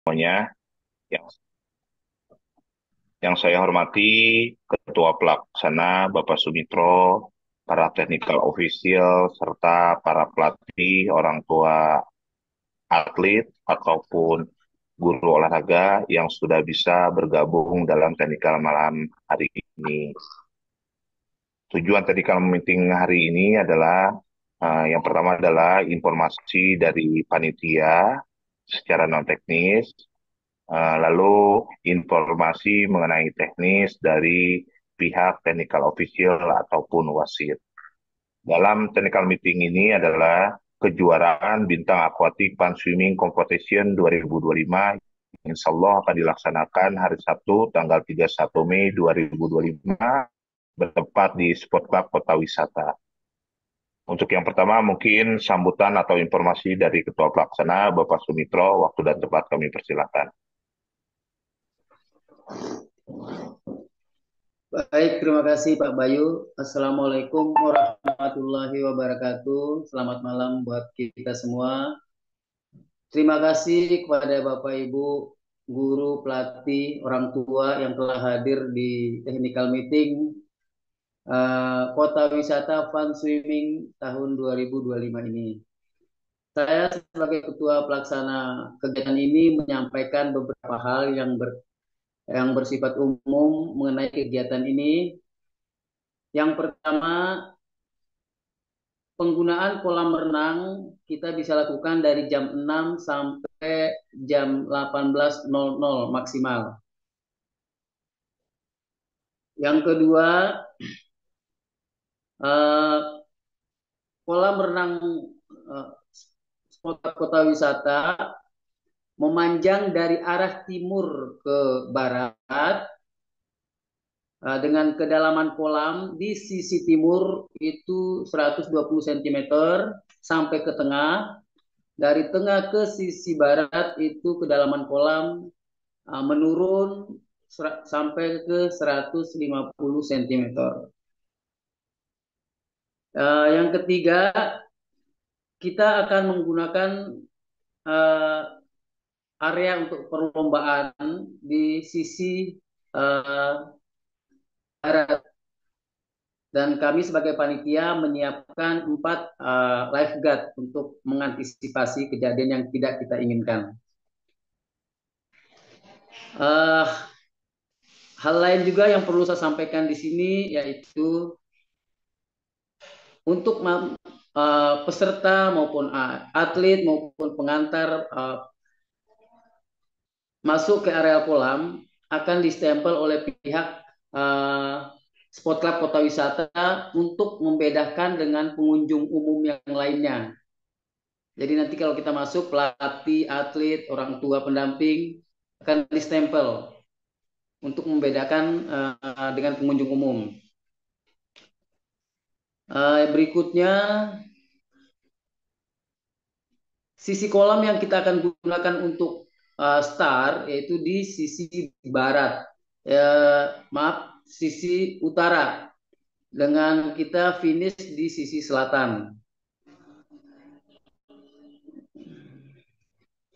Semuanya, yang, yang saya hormati Ketua Pelaksana Bapak Sumitro, para technical official, serta para pelatih, orang tua atlet, ataupun guru olahraga yang sudah bisa bergabung dalam technical malam hari ini. Tujuan technical meeting hari ini adalah yang pertama adalah informasi dari panitia secara non teknis. Lalu informasi mengenai teknis dari pihak technical official ataupun wasit. Dalam technical meeting ini adalah kejuaraan bintang akuatik Pan Swimming Competition 2025. Insya Allah akan dilaksanakan hari Sabtu tanggal 31 Mei 2025 bertempat di Sport Club Kota Wisata. Untuk yang pertama mungkin sambutan atau informasi dari Ketua Pelaksana Bapak Sumitro, waktu dan tempat kami persilakan. Baik, terima kasih Pak Bayu. Assalamualaikum warahmatullahi wabarakatuh. Selamat malam buat kita semua. Terima kasih kepada Bapak Ibu, guru, pelatih, orang tua yang telah hadir di technical meeting Kota Wisata Fun Swimming tahun 2025 ini. Saya sebagai Ketua Pelaksana kegiatan ini menyampaikan beberapa hal yang bersifat umum mengenai kegiatan ini. Yang pertama, penggunaan kolam renang kita bisa lakukan dari jam 6 sampai jam 18.00 maksimal. Yang kedua, eh, kolam renang eh, kota wisata memanjang dari arah timur ke barat dengan kedalaman kolam di sisi timur itu 120 cm sampai ke tengah. Dari tengah ke sisi barat itu kedalaman kolam menurun sampai ke 150 cm. Yang ketiga, kita akan menggunakan uh, area untuk perlombaan di sisi barat, dan kami sebagai panitia menyiapkan 4 lifeguard untuk mengantisipasi kejadian yang tidak kita inginkan. Uh, Hal lain juga yang perlu saya sampaikan di sini yaitu untuk peserta maupun atlet maupun pengantar masuk ke area kolam akan distempel oleh pihak uh, Sport Club Kota Wisata untuk membedakan dengan pengunjung umum yang lainnya. Jadi nanti kalau kita masuk, pelatih, atlet, orang tua, pendamping akan distempel untuk membedakan dengan pengunjung umum. Berikutnya, sisi kolam yang kita akan gunakan untuk start yaitu di sisi barat, maaf, sisi utara, dengan kita finish di sisi selatan.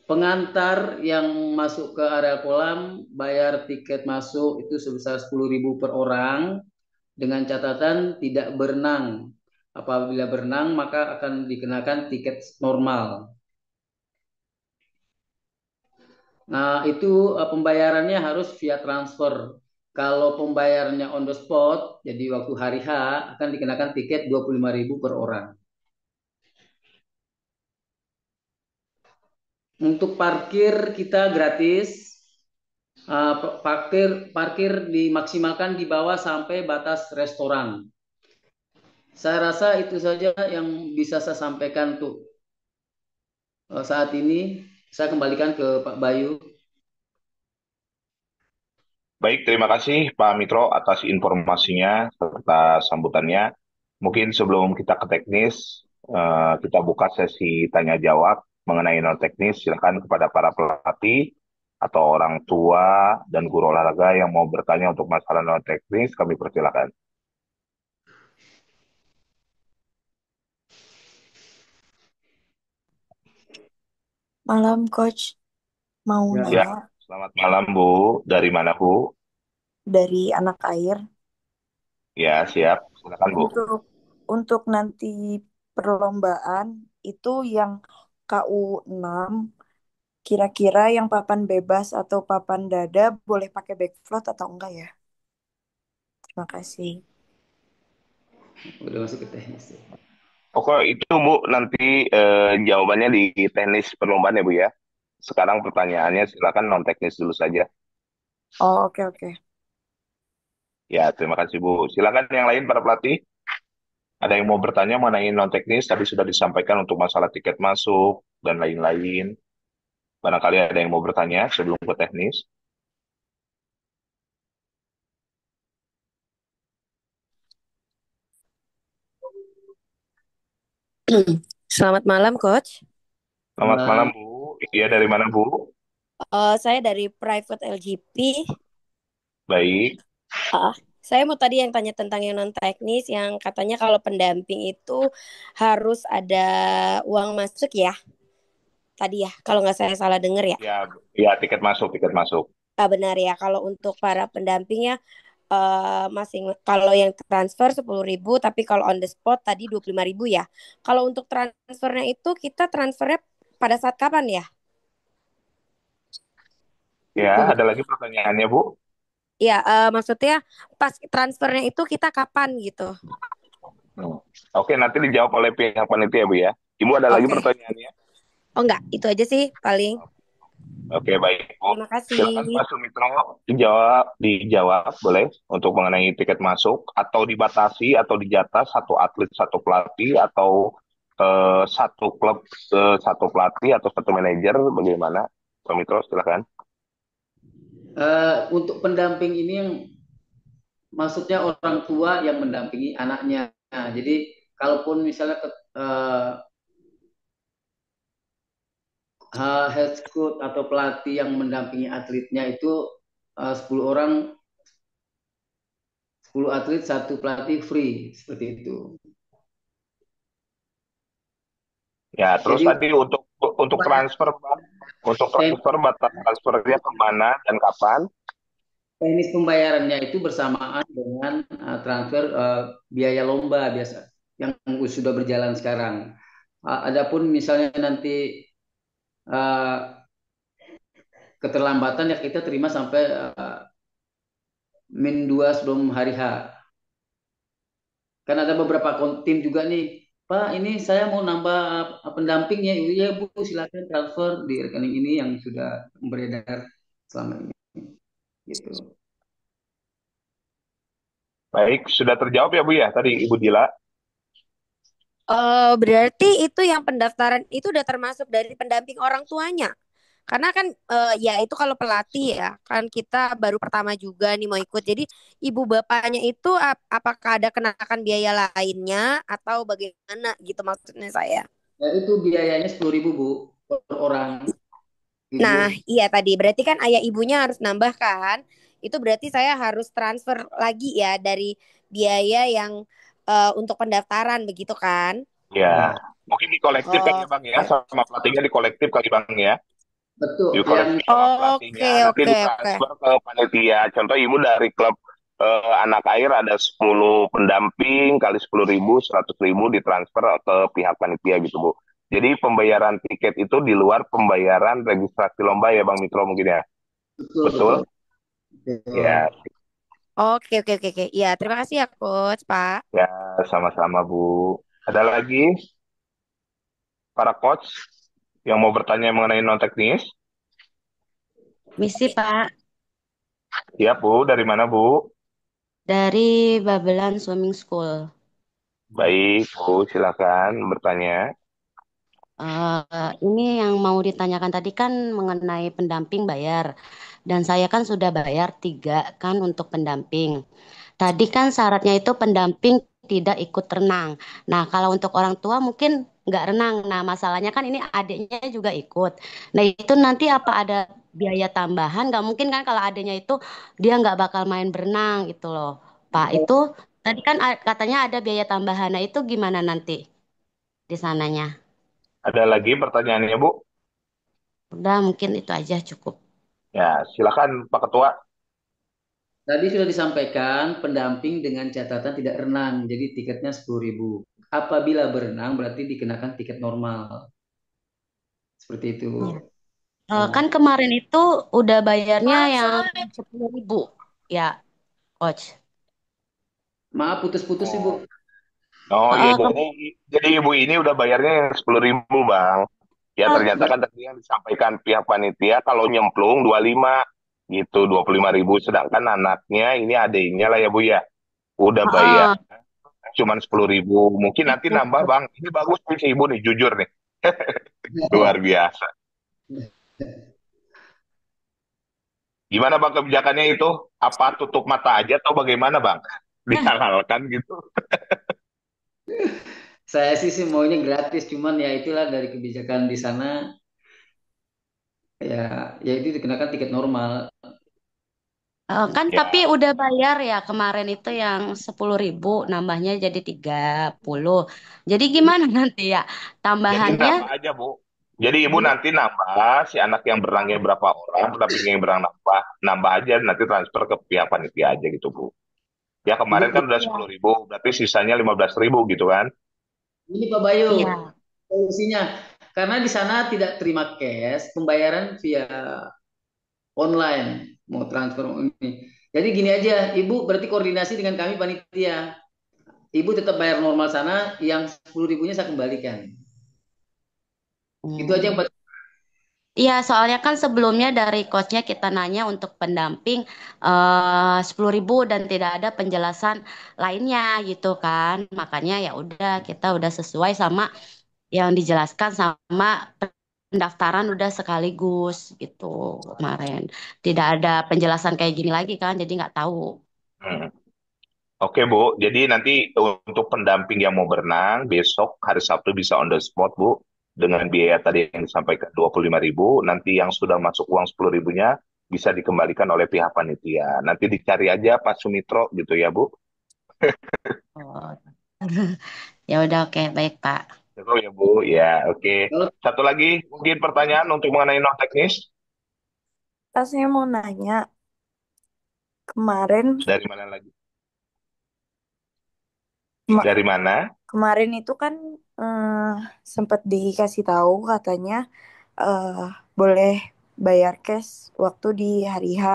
Pengantar yang masuk ke area kolam bayar tiket masuk itu sebesar 10.000 per orang dengan catatan tidak berenang. Apabila berenang maka akan dikenakan tiket normal. Nah, itu pembayarannya harus via transfer. Kalau pembayarannya on the spot, jadi waktu hari H akan dikenakan tiket 25.000 per orang. Untuk parkir kita gratis. Parkir dimaksimalkan di bawah sampai batas restoran. Saya rasa itu saja yang bisa saya sampaikan untuk saat ini. Saya kembalikan ke Pak Bayu. Baik, terima kasih Pak Mitro atas informasinya serta sambutannya. Mungkin sebelum kita ke teknis, kita buka sesi tanya jawab mengenai non teknis. Silakan kepada para pelatih atau orang tua dan guru olahraga yang mau bertanya untuk masalah non teknis, kami persilakan. Malam, Coach. Mau Ya, Ya, nanya selamat malam Bu. Dari mana Bu? dari anak air Ya, siap. Silakan Bu. untuk nanti perlombaan itu yang KU 6 kira-kira yang papan bebas atau papan dada boleh pakai backfloat atau enggak ya? Terima kasih. udah masuk ke teknis. Pokok itu Bu, nanti jawabannya di teknis perlombaan ya Bu ya. Sekarang pertanyaannya silakan non teknis dulu saja. Oh, oke oke. Ya, terima kasih Bu. Silakan yang lain para pelatih. Ada yang mau bertanya mengenai non teknis tadi sudah disampaikan untuk masalah tiket masuk dan lain-lain. Barangkali ada yang mau bertanya sebelum ke teknis. Selamat malam, Coach. Selamat malam Bu. Iya dari mana Bu? Saya dari Private LGP. Baik. Ah, saya mau tadi yang tanya tentang yang non teknis, yang katanya kalau pendamping itu harus ada uang masuk ya, tadi ya, kalau nggak saya salah dengar ya. Ya, ya tiket masuk, tiket masuk. Benar ya, kalau untuk para pendampingnya masing kalau yang transfer 10.000, tapi kalau on the spot tadi 25.000 ya. Kalau untuk transfernya itu kita transfernya pada saat kapan ya? Ya, Itu ada lagi pertanyaannya Bu? Ya, maksudnya pas transfernya itu kita kapan gitu. Hmm. Oke, nanti dijawab oleh pihak panitia Bu ya. Ibu ada lagi Oke. pertanyaannya? Oh enggak, itu aja sih paling. Oke, baik Bu. Terima Silakan kasih. Pak Sumitro dijawab boleh untuk mengenai tiket masuk atau dibatasi atau dijatah satu atlet satu pelatih atau satu klub satu pelatih atau satu manajer bagaimana? Pak Sumitro silakan. untuk pendamping ini yang maksudnya orang tua yang mendampingi anaknya. Nah, jadi kalaupun misalnya head coach atau pelatih yang mendampingi atletnya itu 10 orang, 10 atlet satu pelatih free seperti itu. Ya, terus Jadi tadi untuk transfer Pak, untuk transfer batas transfernya kemana dan kapan? teknis pembayarannya itu bersamaan dengan transfer biaya lomba biasa yang sudah berjalan sekarang. Adapun misalnya nanti uh, keterlambatan ya kita terima sampai min 2 sebelum hari H. Kan ada beberapa tim juga nih, Pak ini saya mau nambah pendampingnya, iya Bu silakan transfer di rekening ini yang sudah beredar selama ini gitu. Baik, sudah terjawab ya Bu ya tadi Ibu Dila? Berarti itu yang pendaftaran itu udah termasuk dari pendamping orang tuanya. Karena kan ya itu kalau pelatih ya kan kita baru pertama juga nih mau ikut. Jadi ibu bapaknya itu apakah ada kenakan biaya lainnya atau bagaimana gitu maksudnya saya. Ya, itu biayanya 10.000 Bu per orang. Nah, Ibu. iya tadi berarti kan ayah ibunya harus nambah kan? Itu berarti saya harus transfer lagi ya dari biaya yang untuk pendaftaran begitu kan? Ya, mungkin di kolektif kan ya Bang ya, Oke. sama pelatihnya di kolektif kali Bang ya. Betul, Di yang kolektif sama Oke, pelatihnya, nanti oke, oke. ditransfer ke panitia. Contoh ibu dari klub anak air ada 10 pendamping kali 10.000, 100.000 ditransfer ke pihak panitia gitu Bu. Jadi pembayaran tiket itu di luar pembayaran registrasi lomba ya Bang Mitro mungkin ya. betul betul. Betul? Ya, Oke, oke, oke, oke. Oke. Ya, terima kasih ya, Coach, Pak. ya sama-sama Bu. Ada lagi para coach yang mau bertanya mengenai non teknis? Misi Pak, Ya Bu, dari mana Bu? dari Babelan Swimming School. Baik Bu, silakan bertanya. Ini yang mau ditanyakan tadi kan mengenai pendamping bayar. Dan saya kan sudah bayar 3 kan untuk pendamping. Tadi kan syaratnya itu pendamping tidak ikut renang. Nah, kalau untuk orang tua mungkin nggak renang. Nah, masalahnya kan ini adiknya juga ikut. Nah, itu nanti apa ada biaya tambahan? Nggak mungkin kan kalau adiknya itu dia nggak bakal main berenang gitu loh. Pak, itu tadi kan katanya ada biaya tambahan. Nah, itu gimana nanti di sananya? Ada lagi pertanyaannya Bu? Udah mungkin itu aja cukup. Ya, silakan Pak Ketua. Tadi sudah disampaikan pendamping dengan catatan tidak renang, jadi tiketnya 10.000. Apabila berenang berarti dikenakan tiket normal. Seperti itu. Ya. Kan Ya. kemarin itu udah bayarnya yang 10.000 ya, Coach. Maaf putus-putus Ibu. Oh, oh iya, Eh, jadi ibu ini udah bayarnya yang 10.000 bang. Ya ternyata kan tadi yang disampaikan pihak panitia kalau nyemplung 25 gitu 25.000. Sedangkan anaknya ini adiknya lah ya Bu ya. Udah bayar eh, cuman 10.000. Mungkin nanti nambah itu. bang. Ini bagus nih si ibu nih jujur nih. Luar biasa. Gimana bang kebijakannya itu? Apa tutup mata aja atau bagaimana bang? Dihalalkan gitu. Saya sih maunya gratis, cuman ya itulah dari kebijakan di sana ya, ya itu dikenakan tiket normal. Kan tapi Ya, udah bayar ya kemarin itu yang 10.000 nambahnya jadi 30. Jadi gimana nanti ya jadi tambahannya? nambah aja Bu. Jadi ibu Jadi nanti nambah si anak yang berangnya berapa orang, pendampingnya yang berang nambah, nambah aja nanti transfer ke pihak panitia aja gitu Bu. Ya Ibu kemarin kan udah Iya. 10.000, berarti sisanya 15.000 gitu kan? ini Pak Bayu Iya. solusinya, karena di sana tidak terima cash, pembayaran via online, mau transfer ini. Jadi gini aja, Ibu berarti koordinasi dengan kami panitia. Ibu tetap bayar normal sana, yang 10.000-nya saya kembalikan. Itu aja yang Hmm. paling. Iya, soalnya kan sebelumnya dari coachnya kita nanya untuk pendamping 10.000 dan tidak ada penjelasan lainnya gitu kan. Makanya ya udah kita udah sesuai sama yang dijelaskan sama pendaftaran udah sekaligus gitu kemarin. Tidak ada penjelasan kayak gini lagi kan, jadi nggak tahu. Hmm. Oke Bu, jadi nanti untuk pendamping yang mau berenang, besok hari Sabtu bisa on the spot Bu, dengan biaya tadi yang disampaikan 25.000, nanti yang sudah masuk uang 10.000-nya bisa dikembalikan oleh pihak panitia. Nanti dicari aja Pak Sumitro gitu ya Bu. Oh. Ya udah oke baik Pak. Betul ya Bu, ya oke. Kalau Satu lagi mungkin pertanyaan untuk mengenai non teknis Saya mau nanya, kemarin dari mana lagi? kema- Dari mana? kemarin itu kan eh, sempat dikasih tahu katanya eh, boleh bayar cash waktu di hari H.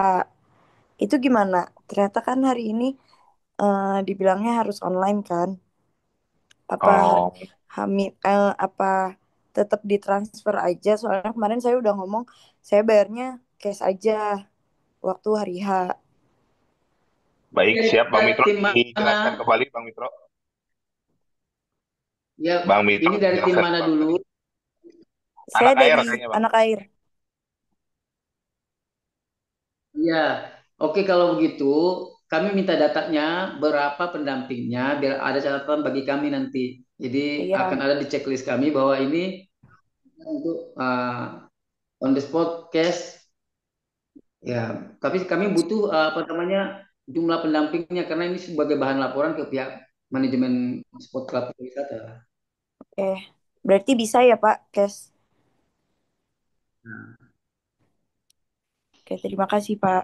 Itu gimana? Ternyata kan hari ini dibilangnya harus online kan? Apa Oh, apa tetap ditransfer aja? Soalnya kemarin saya udah ngomong saya bayarnya cash aja waktu hari H. baik siap Bang dari Mitro tim dijelaskan mana? kembali Bang Mitro. Ya, Bang Mitro ini dari tim dijelaskan mana kembali. dulu? Saya Anak air dari kayaknya Bang. anak air. Iya, oke kalau begitu kami minta datanya berapa pendampingnya biar ada catatan bagi kami nanti. Jadi akan Iya, ada di checklist kami bahwa ini untuk on the spot cash. Ya, tapi kami butuh apa namanya jumlah pendampingnya karena ini sebagai bahan laporan ke pihak manajemen spot club wisata. oke. Berarti bisa ya Pak cash. Nah, Oke, terima kasih Pak.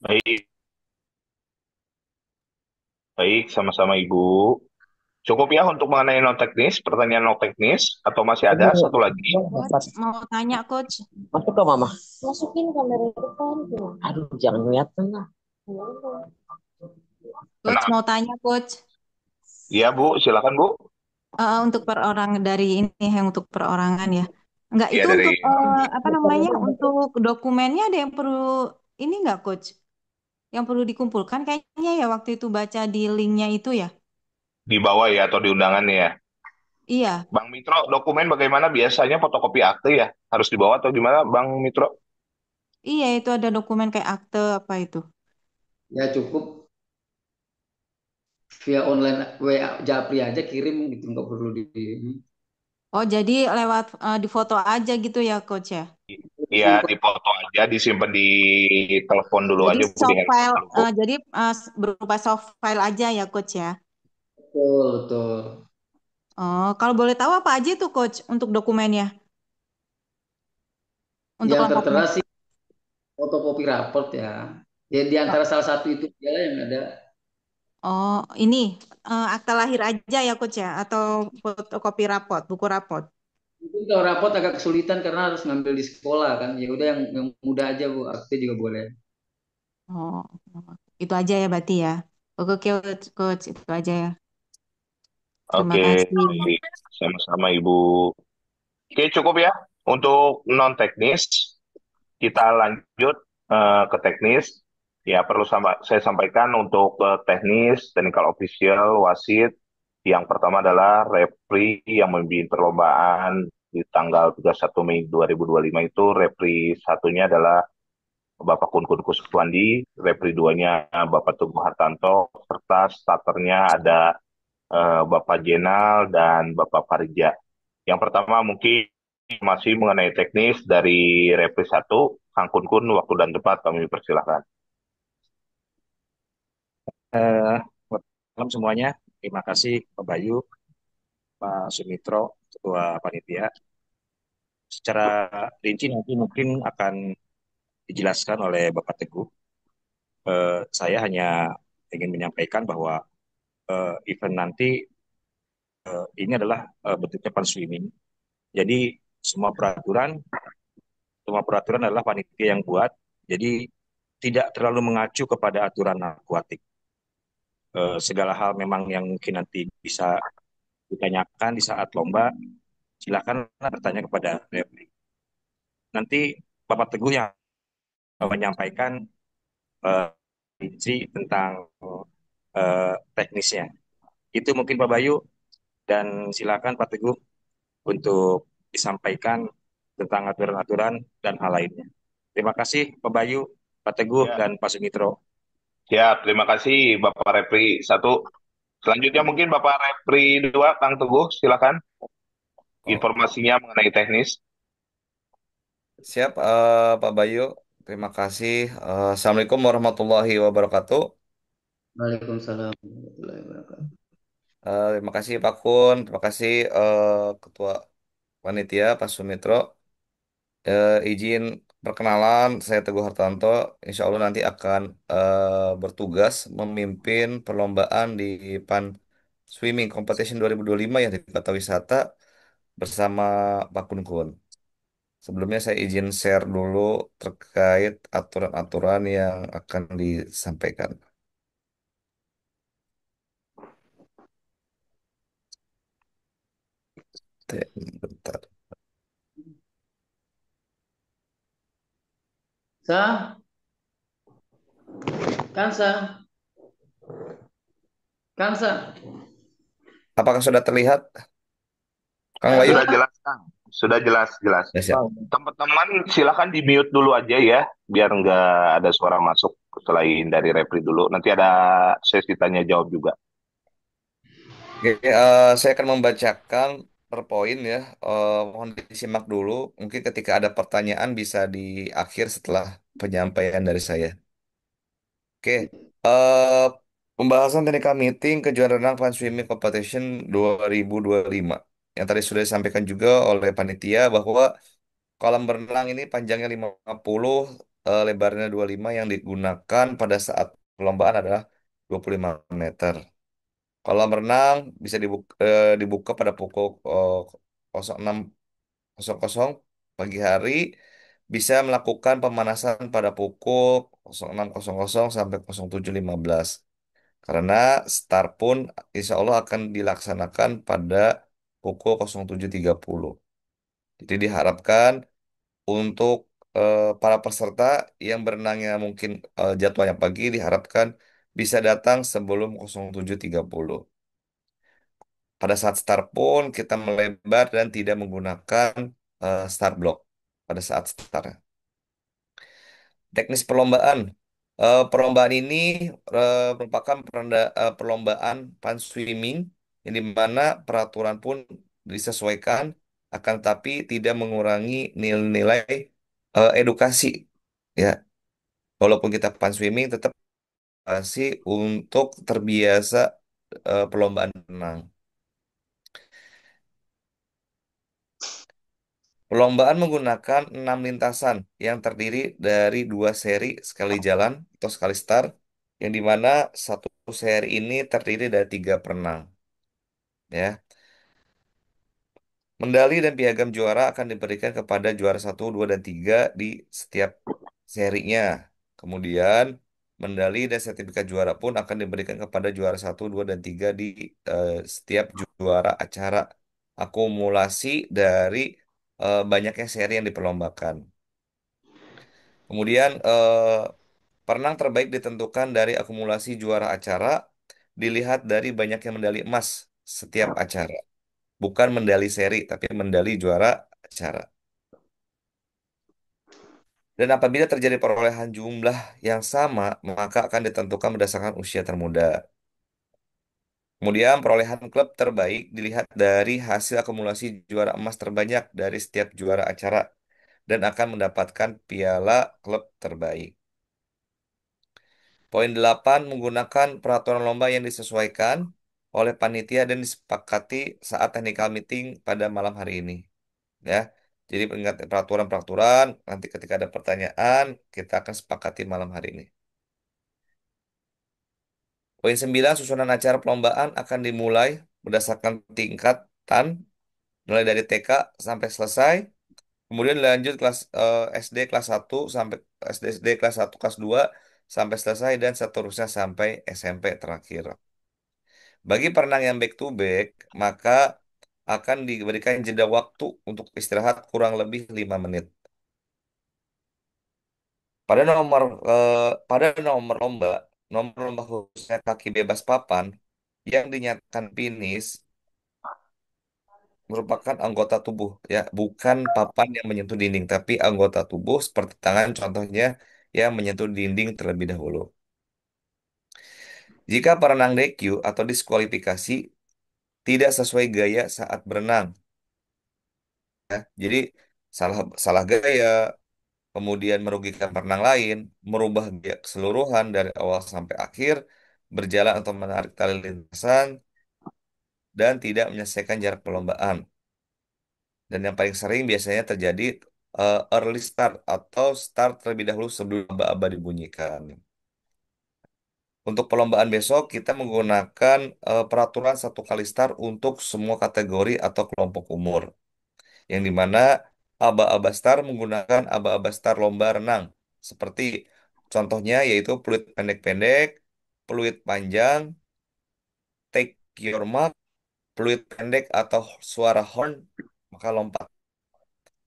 Baik, baik sama-sama Ibu. Cukup ya untuk mengenai non teknis, pertanyaan non teknis atau masih ada satu lagi? Coach, mau tanya coach. Masuk ke mama. Masukin kamera depan. Aduh, jangan kelihatan lah. Coach, Kenapa? mau tanya coach. Iya Bu, silakan Bu. Untuk perorang dari ini yang untuk perorangan ya. Enggak, Iya itu dari untuk Bang apa namanya? Untuk dokumennya ada yang perlu ini enggak coach? Yang perlu dikumpulkan kayaknya ya waktu itu baca di linknya itu ya. di bawah ya atau di undangannya ya. Iya, Bang Mitro, dokumen bagaimana biasanya fotokopi akte ya? Harus dibawa atau gimana Bang Mitro? iya itu ada dokumen kayak akte apa itu. ya cukup via online WA Japri aja kirim gitu nggak perlu di Oh, jadi lewat di foto aja gitu ya coach ya. Iya, dipoto aja, disimpan di telepon dulu Jadi aja Bu, di soft handphone file, dulu Bu. jadi berupa soft file aja ya coach ya. betul betul. Oh, kalau boleh tahu apa aja tuh coach untuk dokumennya? untuk Yang kelompok tertera umum. sih fotokopi raport ya. Ya di antara salah satu itu adalah yang ada. Oh, ini akta lahir aja ya coach ya, atau fotokopi raport, buku raport. Mungkin kalau raport agak kesulitan karena harus ngambil di sekolah kan. Ya udah yang mudah aja Bu, akte juga boleh. Oh, itu aja ya berarti ya. Oke, coach, coach, itu aja ya. Terima Oke, kasih. baik. Sama-sama Ibu. Oke, cukup ya. Untuk non-teknis, kita lanjut ke teknis. Ya, perlu saya sampaikan untuk teknis, technical official, wasit. Yang pertama adalah referee yang memimpin perlombaan di tanggal 31 Mei 2025 itu. Referee satunya adalah Bapak Kun Kun Kuswandi, referee duanya Bapak Teguh Hartanto, serta starternya ada Bapak Jenal dan Bapak Parija. Yang pertama mungkin masih mengenai teknis dari referee satu, Kang Kun Kun, waktu dan tempat kami persilahkan. Eh, Malam semuanya. Terima kasih Pak Bayu, Pak Sumitro, Ketua Panitia. Secara rinci nanti mungkin akan dijelaskan oleh Bapak Teguh. Saya hanya ingin menyampaikan bahwa event nanti ini adalah bentuknya pan swimming. Jadi semua peraturan, semua peraturan adalah panitia yang buat. Jadi tidak terlalu mengacu kepada aturan akuatik. Segala hal memang yang mungkin nanti bisa ditanyakan di saat lomba, silakan bertanya kepada referee. Nanti Bapak Teguh yang menyampaikan eh, rinci tentang teknisnya. Itu mungkin Pak Bayu, dan silakan Pak Teguh untuk disampaikan tentang aturan-aturan dan hal lainnya. Terima kasih Pak Bayu, Pak Teguh, Ya, dan Pak Sumitro. siap. Terima kasih Bapak referee satu. Selanjutnya mungkin Bapak referee dua, Kang Teguh, silakan Oh, informasinya mengenai teknis. siap, Pak Bayu. Terima kasih. Assalamualaikum warahmatullahi wabarakatuh. Waalaikumsalam warahmatullahi wabarakatuh. Terima kasih Pak Kun. Terima kasih Ketua Panitia Pak Sumitro. Izin perkenalan, saya Teguh Hartanto. Insya Allah nanti akan bertugas memimpin perlombaan di PAN Swimming Competition 2025 yang di Kota Wisata bersama Pak Kun Kun. Sebelumnya saya izin share dulu terkait aturan-aturan yang akan disampaikan. Bentar. Sah, kan sah, kan sah. Apakah sudah terlihat, Kang Ya Bayu? Sudah silakan. jelas, Kang. Sudah jelas, jelas. Ya, siap. Teman-teman silakan di mute dulu aja ya, biar nggak ada suara masuk selain dari referee dulu. Nanti ada sesi tanya jawab juga. Oke, saya akan membacakan per poin ya. Mohon disimak dulu. Mungkin ketika ada pertanyaan bisa di akhir setelah penyampaian dari saya. Oke, eh, pembahasan technical meeting kejuaraan renang Fun Swimming Competition 2025. Yang tadi sudah disampaikan juga oleh panitia bahwa kolam berenang ini panjangnya 50, lebarnya 25, yang digunakan pada saat perlombaan adalah 25 meter. Kolam renang bisa dibuka pada pukul 06.00 pagi hari. Bisa melakukan pemanasan pada pukul 06.00 sampai 07.15. Karena start pun insya Allah akan dilaksanakan pada pukul 07.30. Jadi diharapkan untuk para peserta yang berenangnya mungkin jadwalnya pagi diharapkan bisa datang sebelum 07.30. Pada saat start pun kita melebar dan tidak menggunakan start block pada saat start. Teknis perlombaan. Perlombaan ini merupakan perlombaan pan swimming yang dimana peraturan pun disesuaikan akan tapi tidak mengurangi nilai-nilai edukasi. Ya, walaupun kita pan swimming tetap edukasi untuk terbiasa perlombaan renang. Perlombaan menggunakan 6 lintasan yang terdiri dari 2 seri sekali jalan atau sekali start, yang dimana satu seri ini terdiri dari 3 perenang. Ya, medali dan piagam juara akan diberikan kepada juara 1, 2, dan 3 di setiap serinya. Kemudian, medali dan sertifikat juara pun akan diberikan kepada juara 1, 2, dan 3 di setiap juara acara akumulasi dari banyaknya seri yang diperlombakan. Kemudian, perenang terbaik ditentukan dari akumulasi juara acara, dilihat dari banyaknya medali emas setiap acara. Bukan medali seri, tapi medali juara acara. Dan apabila terjadi perolehan jumlah yang sama, maka akan ditentukan berdasarkan usia termuda. Kemudian perolehan klub terbaik dilihat dari hasil akumulasi juara emas terbanyak dari setiap juara acara dan akan mendapatkan piala klub terbaik. Poin 8 menggunakan peraturan lomba yang disesuaikan oleh panitia dan disepakati saat technical meeting pada malam hari ini. Ya. Jadi ingat peraturan-peraturan, nanti ketika ada pertanyaan, kita akan sepakati malam hari ini. Poin 9, susunan acara perlombaan akan dimulai berdasarkan tingkatan, mulai dari TK sampai selesai, kemudian lanjut kelas SD kelas 1 sampai SD kelas 1 kelas 2 sampai selesai, dan seterusnya sampai SMP terakhir. Bagi perenang yang back to back, maka akan diberikan jeda waktu untuk istirahat kurang lebih 5 menit. Pada nomor pada nomor lomba khususnya kaki bebas papan yang dinyatakan finish merupakan anggota tubuh, ya, bukan papan yang menyentuh dinding, tapi anggota tubuh seperti tangan contohnya yang menyentuh dinding terlebih dahulu. Jika perenang DQ atau diskualifikasi tidak sesuai gaya saat berenang, ya, jadi salah salah gaya, kemudian merugikan perenang lain, merubah gaya keseluruhan dari awal sampai akhir, berjalan atau menarik tali lintasan, dan tidak menyelesaikan jarak perlombaan. Dan yang paling sering biasanya terjadi early start atau start terlebih dahulu sebelum aba-aba dibunyikan. Untuk perlombaan besok, kita menggunakan peraturan 1 kali start untuk semua kategori atau kelompok umur. Yang dimana aba-aba start menggunakan aba-aba start lomba renang. Seperti contohnya yaitu peluit pendek-pendek, peluit panjang, take your mark, peluit pendek atau suara horn, maka lompat.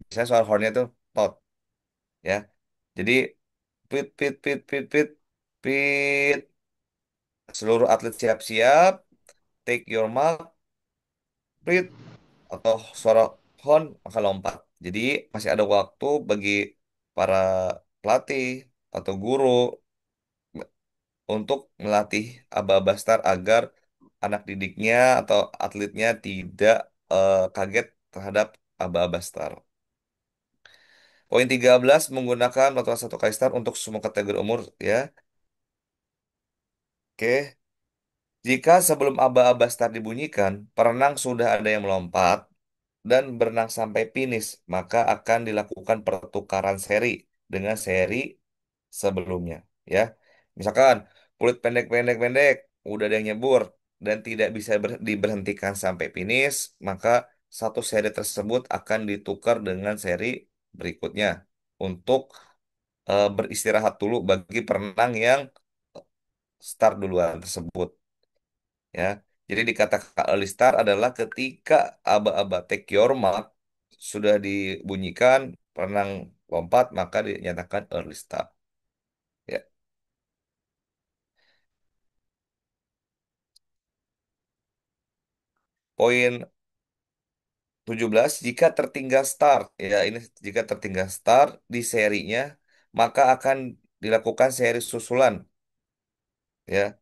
Biasanya suara hornnya itu tot, ya. Jadi pit pit pit pit pit pit, seluruh atlet siap-siap, take your mark, pit, atau suara horn maka lompat. Jadi masih ada waktu bagi para pelatih atau guru untuk melatih aba-aba star agar anak didiknya atau atletnya tidak kaget terhadap aba-aba star. Poin 13 menggunakan peraturan 1 kali start untuk semua kategori umur, ya. Oke. Jika sebelum aba-aba start dibunyikan, perenang sudah ada yang melompat dan berenang sampai finish, maka akan dilakukan pertukaran seri dengan seri sebelumnya, ya. Misalkan kulit pendek-pendek-pendek udah ada yang nyebur dan tidak bisa diberhentikan sampai finish, maka satu seri tersebut akan ditukar dengan seri berikutnya untuk beristirahat dulu bagi perenang yang start duluan tersebut, ya. Jadi dikatakan early start adalah ketika aba-aba take your mark sudah dibunyikan, perenang lompat, maka dinyatakan early start. Ya. Poin 17, jika tertinggal start, ya ini jika tertinggal start di serinya, maka akan dilakukan seri susulan, ya.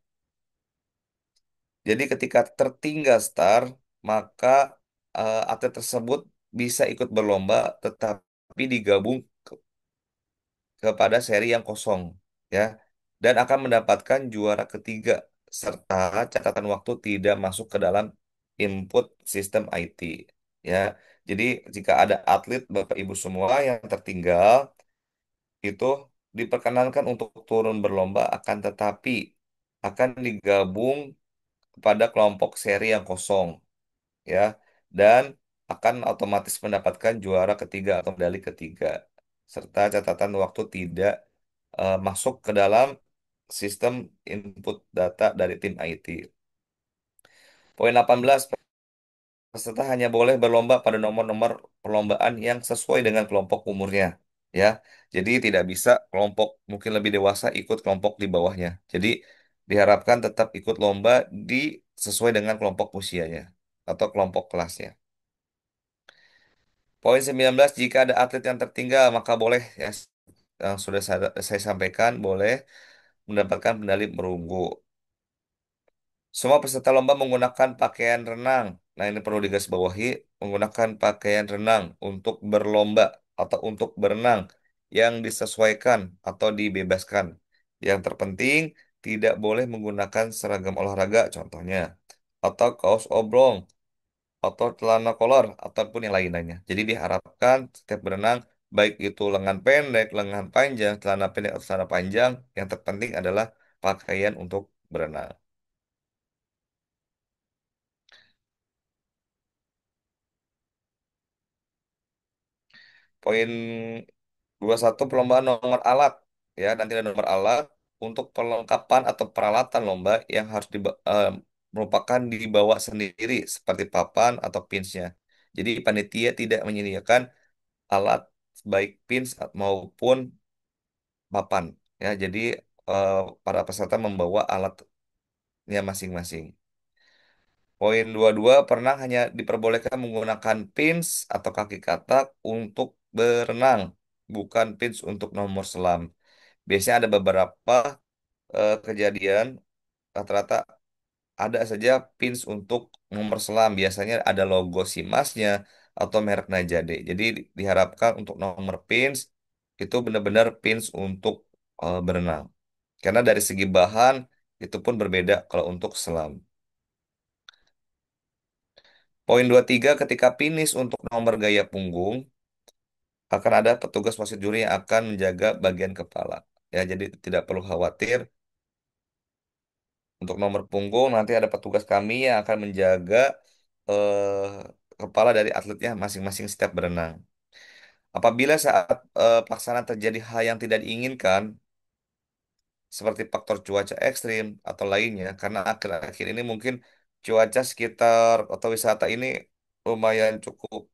Jadi ketika tertinggal start, maka atlet tersebut bisa ikut berlomba tetapi digabung kepada seri yang kosong, ya, dan akan mendapatkan juara ketiga serta catatan waktu tidak masuk ke dalam input sistem IT, ya. Jadi jika ada atlet Bapak Ibu semua yang tertinggal, itu diperkenankan untuk turun berlomba, akan tetapi akan digabung pada kelompok seri yang kosong, ya, dan akan otomatis mendapatkan juara ketiga atau medali ketiga, serta catatan waktu tidak masuk ke dalam sistem input data dari tim IT. Poin 18, peserta hanya boleh berlomba pada nomor-nomor perlombaan yang sesuai dengan kelompok umurnya. Ya, jadi tidak bisa kelompok mungkin lebih dewasa ikut kelompok di bawahnya. Jadi diharapkan tetap ikut lomba di sesuai dengan kelompok usianya atau kelompok kelasnya. Poin 19, jika ada atlet yang tertinggal maka boleh ya, yang sudah saya sampaikan, boleh mendapatkan medali perunggu. Semua peserta lomba menggunakan pakaian renang. Nah, ini perlu digarisbawahi, menggunakan pakaian renang untuk berlomba atau untuk berenang yang disesuaikan atau dibebaskan. Yang terpenting, tidak boleh menggunakan seragam olahraga, contohnya, atau kaos oblong, atau celana kolor, ataupun yang lainnya. Jadi diharapkan setiap berenang, baik itu lengan pendek, lengan panjang, celana pendek, atau celana panjang, yang terpenting adalah pakaian untuk berenang. Poin 21, perlombaan nomor alat. Ya, nanti ada nomor alat untuk perlengkapan atau peralatan lomba yang harus merupakan dibawa sendiri seperti papan atau pinsnya. Jadi panitia tidak menyediakan alat baik pins maupun papan. Ya, jadi eh, para peserta membawa alatnya masing-masing. Poin 22, perenang hanya diperbolehkan menggunakan pins atau kaki katak untuk berenang, bukan pins untuk nomor selam. Biasanya ada beberapa kejadian, rata-rata ada saja pins untuk nomor selam. Biasanya ada logo Simasnya atau merek Najade. Jadi diharapkan untuk nomor pins itu benar-benar pins untuk berenang. Karena dari segi bahan itu pun berbeda kalau untuk selam. Poin 23, ketika finish untuk nomor gaya punggung, akan ada petugas wasit juri yang akan menjaga bagian kepala. Ya, jadi tidak perlu khawatir. Untuk nomor punggung nanti ada petugas kami yang akan menjaga kepala dari atletnya masing-masing setiap berenang. Apabila saat pelaksanaan terjadi hal yang tidak diinginkan, seperti faktor cuaca ekstrim atau lainnya, karena akhir-akhir ini mungkin cuaca sekitar atau wisata ini lumayan cukup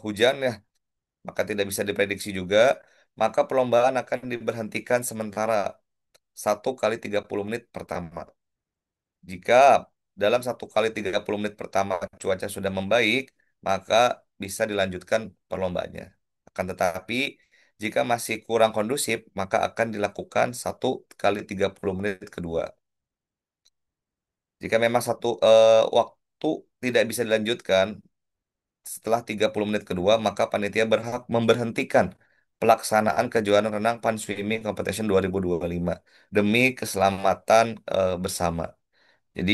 hujan ya, maka tidak bisa diprediksi juga, maka perlombaan akan diberhentikan sementara 1 kali 30 menit pertama. Jika dalam 1 kali 30 menit pertama cuaca sudah membaik, maka bisa dilanjutkan perlombaannya. Akan tetapi, jika masih kurang kondusif, maka akan dilakukan 1 kali 30 menit kedua. Jika memang waktu tidak bisa dilanjutkan setelah 30 menit kedua, maka panitia berhak memberhentikan pelaksanaan kejuaraan renang Pan Swimming Competition 2025 demi keselamatan bersama. Jadi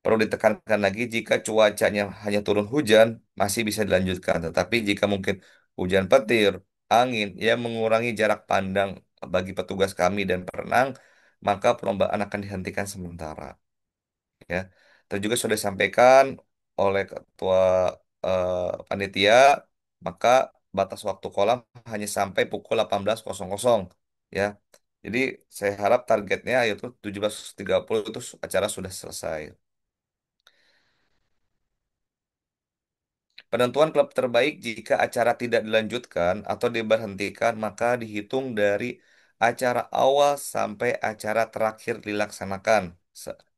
perlu ditekankan lagi, jika cuacanya hanya turun hujan masih bisa dilanjutkan. Tetapi jika mungkin hujan petir, angin yang mengurangi jarak pandang bagi petugas kami dan perenang, maka perlombaan akan dihentikan sementara. Ya, dan juga sudah disampaikan oleh ketua panitia, maka batas waktu kolam hanya sampai pukul 18.00. Ya, jadi saya harap targetnya yaitu 17.30 itu acara sudah selesai. Penentuan klub terbaik jika acara tidak dilanjutkan atau diberhentikan maka dihitung dari acara awal sampai acara terakhir dilaksanakan.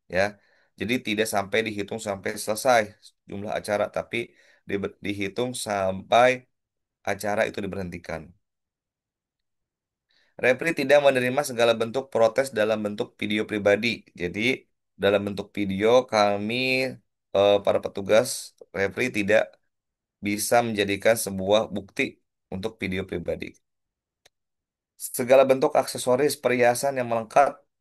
Ya. Jadi tidak sampai dihitung sampai selesai jumlah acara, tapi dihitung sampai acara itu diberhentikan. Repri tidak menerima segala bentuk protes dalam bentuk video pribadi. Jadi dalam bentuk video kami para petugas Repri tidak bisa menjadikan sebuah bukti untuk video pribadi. Segala bentuk aksesoris perhiasan yang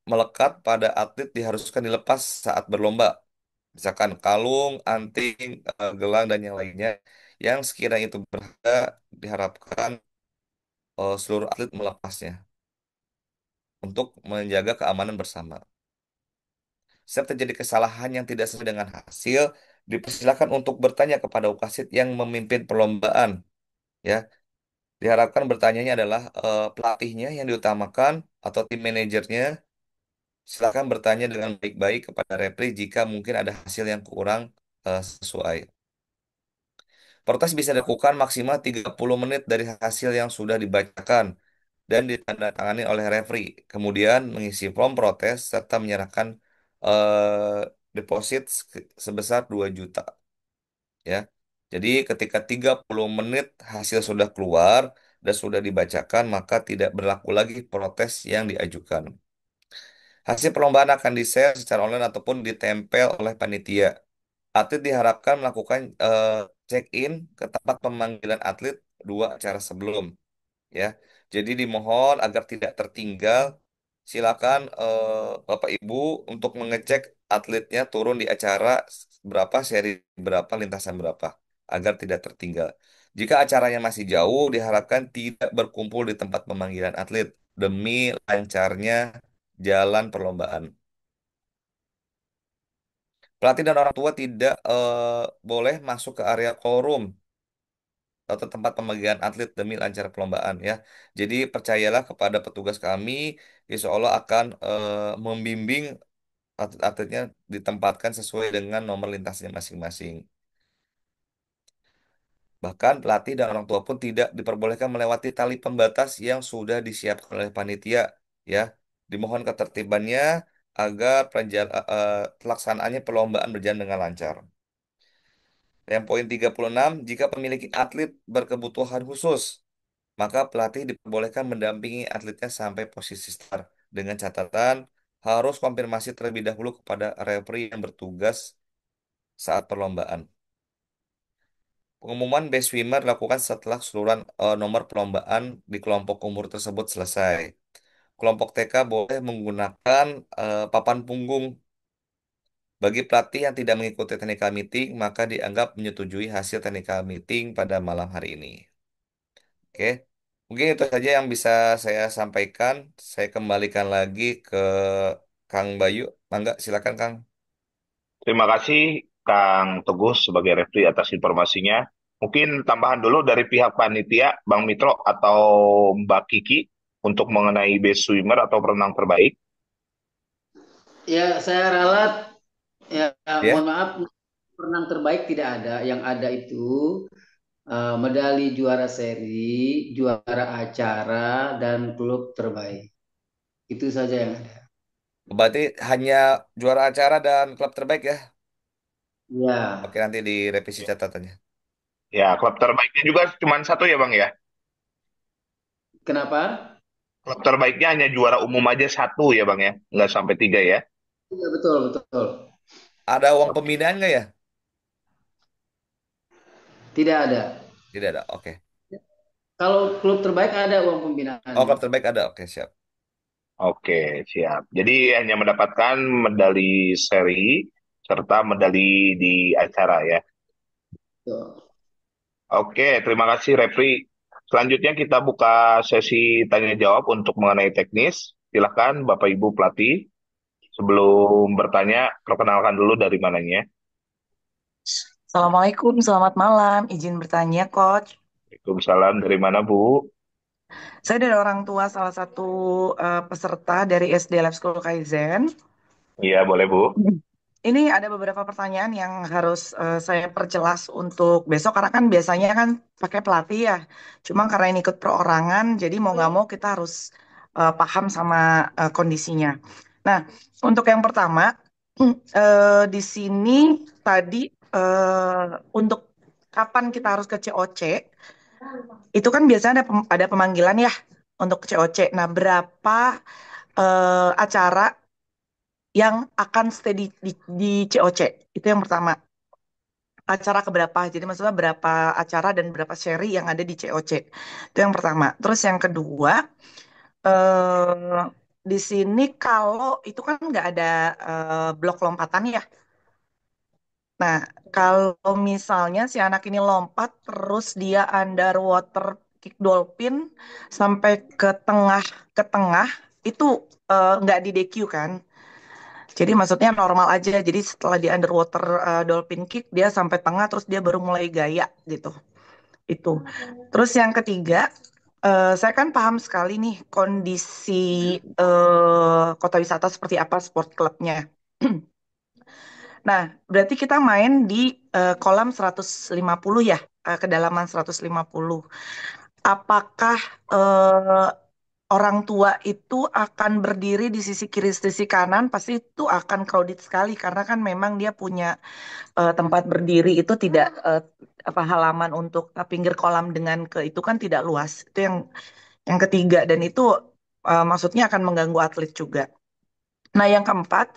melekat pada atlet diharuskan dilepas saat berlomba. Misalkan kalung, anting, gelang, dan yang lainnya yang sekiranya itu berharga diharapkan seluruh atlet melepasnya untuk menjaga keamanan bersama. Setiap terjadi kesalahan yang tidak sesuai dengan hasil, dipersilakan untuk bertanya kepada wasit yang memimpin perlombaan. Ya, diharapkan bertanyanya adalah pelatihnya yang diutamakan atau tim manajernya. Silakan bertanya dengan baik-baik kepada referee jika mungkin ada hasil yang kurang sesuai. Protes bisa dilakukan maksimal 30 menit dari hasil yang sudah dibacakan dan ditandatangani oleh referee. Kemudian mengisi form protes serta menyerahkan deposit sebesar 2 juta ya. Jadi ketika 30 menit hasil sudah keluar dan sudah dibacakan, maka tidak berlaku lagi protes yang diajukan. Hasil perlombaan akan di-share secara online ataupun ditempel oleh panitia. Atlet diharapkan melakukan check-in ke tempat pemanggilan atlet 2 acara sebelum ya. Jadi dimohon agar tidak tertinggal. Silakan Bapak Ibu untuk mengecek atletnya turun di acara berapa, seri berapa, lintasan berapa agar tidak tertinggal. Jika acaranya masih jauh, diharapkan tidak berkumpul di tempat pemanggilan atlet demi lancarnya jalan perlombaan. Pelatih dan orang tua tidak boleh masuk ke area callroom atau tempat pemanggilan atlet demi lancar perlombaan ya. Jadi percayalah kepada petugas kami, insya Allah akan membimbing atlet-atletnya ditempatkan sesuai dengan nomor lintasnya masing-masing. Bahkan pelatih dan orang tua pun tidak diperbolehkan melewati tali pembatas yang sudah disiapkan oleh panitia ya. Dimohon ketertibannya agar pelaksanaannya perlombaan berjalan dengan lancar. Yang poin 36, jika memiliki atlet berkebutuhan khusus, maka pelatih diperbolehkan mendampingi atletnya sampai posisi start dengan catatan harus konfirmasi terlebih dahulu kepada referee yang bertugas saat perlombaan. Pengumuman best swimmer dilakukan setelah keseluruhan nomor perlombaan di kelompok umur tersebut selesai. Kelompok TK boleh menggunakan papan punggung. Bagi pelatih yang tidak mengikuti technical meeting, maka dianggap menyetujui hasil technical meeting pada malam hari ini. Oke, mungkin itu saja yang bisa saya sampaikan. Saya kembalikan lagi ke Kang Bayu. Mangga, silakan Kang. Terima kasih Kang Teguh sebagai referee atas informasinya. Mungkin tambahan dulu dari pihak panitia, Bang Mitro atau Mbak Kiki untuk mengenai best swimmer atau perenang terbaik. Ya, saya ralat. Ya, mohon Ya, maaf, perenang terbaik tidak ada. Yang ada itu medali juara seri, juara acara, dan klub terbaik. Itu saja yang ada. berarti hanya juara acara dan klub terbaik ya. Ya, Oke, nanti direvisi catatannya. Ya, klub terbaiknya juga cuma satu ya Bang ya. kenapa? Klub terbaiknya hanya juara umum aja satu ya Bang ya, nggak sampai tiga ya. Iya, betul, betul. Ada uang pembinaan nggak ya? Tidak ada. Tidak ada. Oke. Kalau klub terbaik ada uang Oh, pembinaannya. klub terbaik ada. Oke, siap. Oke, siap. Jadi hanya mendapatkan medali seri serta medali di acara ya. Tuh. Oke, terima kasih Repri. Selanjutnya kita buka sesi tanya jawab untuk mengenai teknis. Silakan Bapak Ibu pelatih. Sebelum bertanya, perkenalkan dulu dari mananya. Assalamualaikum, selamat malam. Izin bertanya, Coach. Waalaikumsalam, dari mana Bu? Saya dari orang tua salah satu peserta dari SD Lab School Kaizen. Iya, boleh Bu. Ini ada beberapa pertanyaan yang harus saya perjelas untuk besok, karena kan biasanya kan pakai pelatih ya. Cuma karena ini ikut perorangan, jadi mau nggak mau kita harus paham sama kondisinya. Nah, untuk yang pertama, di sini tadi untuk kapan kita harus ke COC, itu kan biasanya ada pemanggilan ya untuk COC. Nah, berapa acara yang akan stay di COC? Itu yang pertama. Acara keberapa? Jadi maksudnya berapa acara dan berapa seri yang ada di COC. Itu yang pertama. Terus yang kedua, eh, di sini kalau itu kan nggak ada blok lompatan ya. Nah, kalau misalnya si anak ini lompat terus dia underwater kick dolphin sampai ke tengah itu nggak di DQ kan? Jadi maksudnya normal aja. Jadi setelah di underwater dolphin kick dia sampai tengah terus dia baru mulai gaya gitu. Itu. Terus yang ketiga, saya kan paham sekali nih kondisi kota wisata seperti apa sport clubnya. Nah, berarti kita main di kolam 150 ya, kedalaman 150. Apakah eh, orang tua itu akan berdiri di sisi kiri, sisi kanan? Pasti itu akan crowded sekali karena kan memang dia punya tempat berdiri itu tidak apa halaman untuk pinggir kolam dengan ke itu kan tidak luas. Itu yang ketiga dan itu maksudnya akan mengganggu atlet juga. Nah, yang keempat,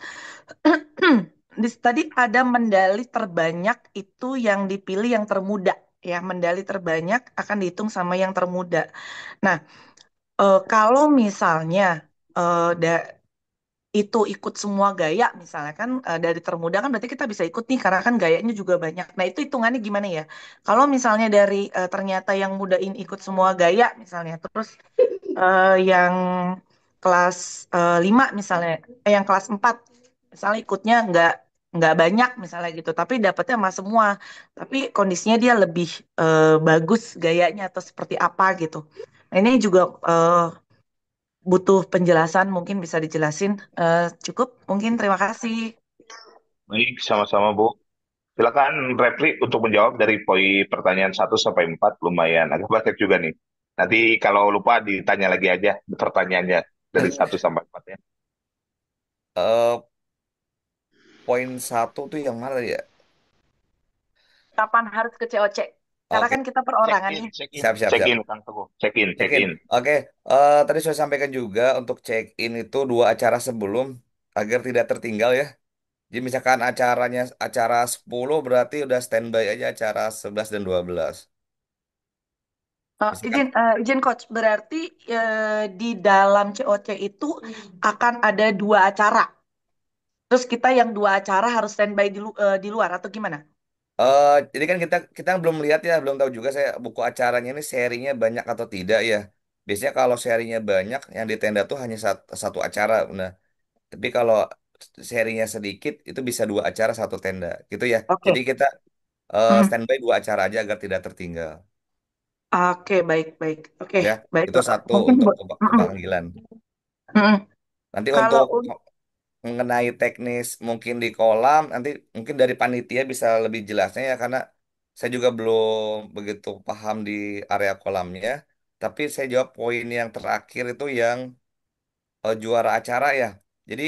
tadi ada medali terbanyak itu yang dipilih yang termuda ya, medali terbanyak akan dihitung sama yang termuda. Nah, kalau misalnya itu ikut semua gaya, misalnya kan dari termuda kan berarti kita bisa ikut nih karena kan gayanya juga banyak. Nah, itu hitungannya gimana ya? Kalau misalnya dari ternyata yang muda ini ikut semua gaya misalnya, terus yang kelas 5 misalnya, yang kelas 4 misalnya ikutnya nggak banyak misalnya gitu, tapi dapetnya sama semua. Tapi kondisinya dia lebih bagus gayanya atau seperti apa gitu. Nah, ini juga butuh penjelasan, mungkin bisa dijelasin. Cukup, mungkin terima kasih. Baik, sama-sama Bu. Silakan Repli untuk menjawab dari poin pertanyaan 1 sampai 4, lumayan agak banyak juga nih. Nanti kalau lupa ditanya lagi aja pertanyaannya dari 1 sampai 4 ya. Eh, poin satu tuh yang mana ya? Kapan harus ke COC? Karena Oke, kan kita Check perorangan in, nih. check in, siap siap check siap. in Kang Teguh. Check in, Check check in. in. Oke, tadi saya sampaikan juga untuk check in itu dua acara sebelum agar tidak tertinggal ya. Jadi misalkan acara 10 berarti udah standby aja acara 11 dan 12. Misalkan Izin coach, berarti di dalam COC itu akan ada dua acara. Terus kita yang dua acara harus standby di luar atau gimana? jadi kan kita kita belum lihat ya, belum tahu juga saya buku acaranya ini serinya banyak atau tidak ya. Biasanya kalau serinya banyak yang di tenda tuh hanya satu acara. Nah, tapi kalau serinya sedikit itu bisa dua acara satu tenda gitu ya. Jadi Oke. kita Hmm. standby dua acara aja agar tidak tertinggal Oke, baik, baik. Oke, ya. baik. Itu satu Mungkin untuk mm-mm, kepanggilan. mm-mm. Nanti Kalau untuk mengenai teknis mungkin di kolam nanti mungkin dari panitia bisa lebih jelasnya ya karena saya juga belum begitu paham di area kolamnya. Tapi saya jawab poin yang terakhir itu yang juara acara ya. Jadi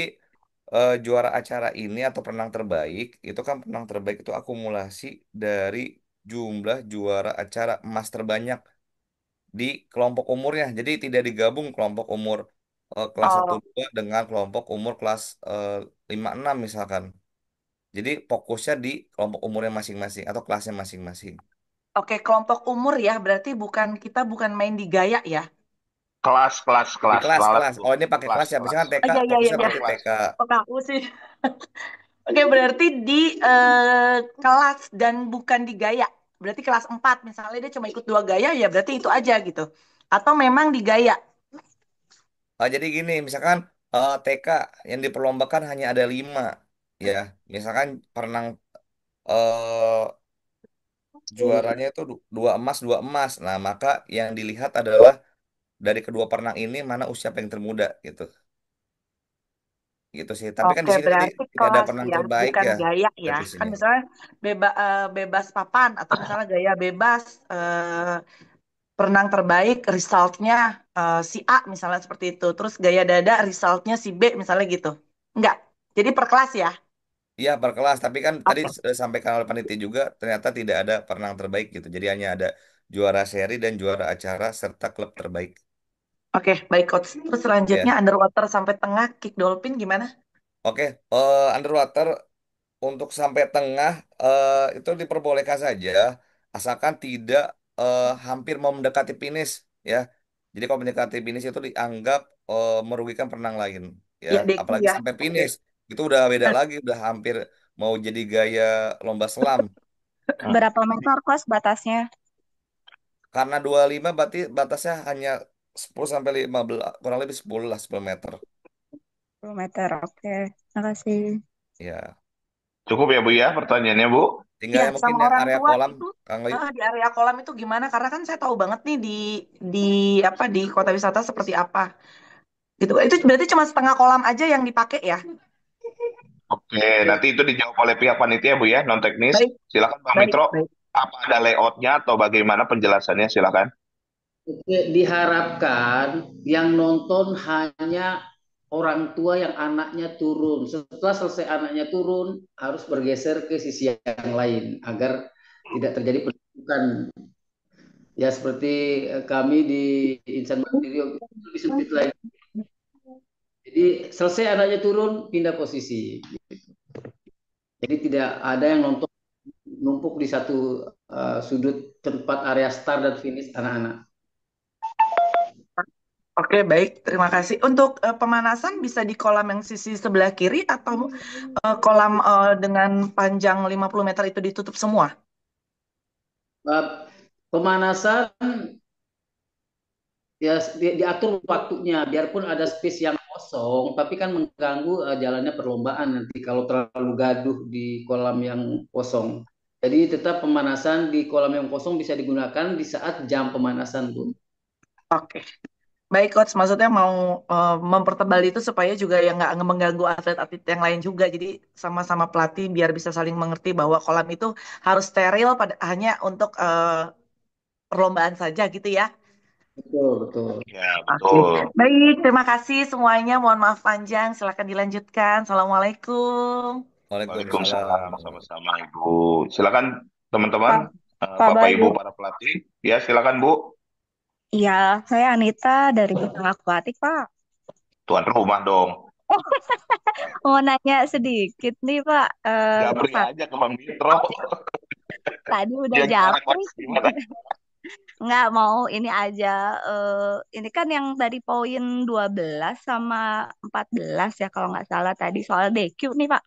juara acara ini atau penang terbaik itu kan penang terbaik itu akumulasi dari jumlah juara acara emas terbanyak di kelompok umurnya. Jadi tidak digabung kelompok umur kelas satu oh, 2 dengan kelompok umur kelas 5 6 misalkan. Jadi fokusnya di kelompok umurnya masing-masing atau kelasnya masing-masing. oke, kelompok umur ya, berarti kita bukan main di gaya ya. Kelas, kelas, Di kelas. Ralat kelas-kelas. Bu. Oh, ini pakai Kelas, kelas ya. kelas. Misalkan Oh TK, iya iya iya fokusnya iya. Kelas, berarti kelas. TK. Kok aku sih? Oke, berarti di kelas dan bukan di gaya. Berarti kelas 4 misalnya dia cuma ikut dua gaya ya berarti itu aja gitu. Atau memang di gaya. Jadi gini, misalkan TK yang diperlombakan hanya ada 5. Ya, misalkan perenang eh, juaranya itu dua emas, dua emas. Nah, maka yang dilihat adalah dari kedua perenang ini mana usia paling termuda gitu. Gitu sih. Tapi kan Oke, di sini tadi berarti tidak ada kelas perenang ya, terbaik bukan ya gaya ya. Kan revisinya. misalnya bebas papan atau misalnya gaya bebas perenang terbaik resultnya si A misalnya seperti itu. Terus gaya dada resultnya si B misalnya gitu. Enggak. Jadi per kelas ya. Iya per kelas, tapi kan tadi Oke. sudah sampaikan oleh panitia juga ternyata tidak ada perenang terbaik gitu. Jadi hanya ada juara seri dan juara acara serta klub terbaik. Oke, baik coach. Terus selanjutnya Ya, underwater sampai tengah kick dolphin gimana? oke. Underwater untuk sampai tengah itu diperbolehkan saja, asalkan tidak hampir mau mendekati finish ya. Jadi kalau mendekati finish itu dianggap merugikan perenang lain ya, Ya, Deki apalagi ya. sampai Oke. finish itu udah beda lagi, udah hampir mau jadi gaya lomba selam. Hmm. Berapa meter kos batasnya? Karena 25 berarti batasnya hanya 10 sampai 15, kurang lebih 10 lah, 10 meter. 10 meter, oke. Makasih. Ya, Cukup ya Bu ya pertanyaannya Bu? tinggal Ya, yang mungkin sama yang orang area tua kolam, itu Kang Layu. di area kolam itu gimana? Karena kan saya tahu banget nih di apa di kota wisata seperti apa. Gitu. Itu berarti cuma setengah kolam aja yang dipakai ya? Oke, nanti itu dijawab oleh pihak panitia Bu ya, non teknis. Baik, Silakan Bang baik, Mitro, baik. apa ada layoutnya atau bagaimana penjelasannya? Silakan. Oke, diharapkan yang nonton hanya orang tua yang anaknya turun. Setelah selesai anaknya turun, harus bergeser ke sisi yang lain agar tidak terjadi penumpukan. Ya seperti kami di Insan Mandiri lebih sempit lagi. Jadi selesai anaknya turun, pindah posisi. Jadi tidak ada yang nonton numpuk di satu sudut tempat area start dan finish anak-anak. Oke, baik. Terima kasih. Untuk pemanasan bisa di kolam yang sisi sebelah kiri atau kolam dengan panjang 50 meter itu ditutup semua? Pemanasan ya diatur waktunya, biarpun ada space yang kosong, tapi kan mengganggu jalannya perlombaan nanti kalau terlalu gaduh di kolam yang kosong. Jadi tetap pemanasan di kolam yang kosong bisa digunakan di saat jam pemanasan tuh. Oke. Baik, Coach. Maksudnya mau mempertebal itu supaya juga yang nggak mengganggu atlet-atlet yang lain juga. Jadi sama-sama pelatih biar bisa saling mengerti bahwa kolam itu harus steril pada hanya untuk perlombaan saja gitu ya. Betul, betul. Ya, Oke. betul. Baik, terima kasih semuanya. Mohon maaf panjang. Silakan dilanjutkan. Assalamualaikum. Waalaikumsalam, Waalaikumsalam. sama-sama Ibu. Silakan teman-teman, Pak, Pak Bapak Bayu. Ibu para pelatih. Ya, silakan Bu. Iya, saya Anita dari Bintang Akuatik, Pak. Tuan rumah dong. Mau nanya sedikit nih, Pak. Japri aja ke Bang Mitro. Tadi udah Dia gimana japri. Coach? Gimana? Nggak mau ini aja. Ini kan yang dari poin 12 sama 14 ya kalau nggak salah tadi soal DQ nih, Pak.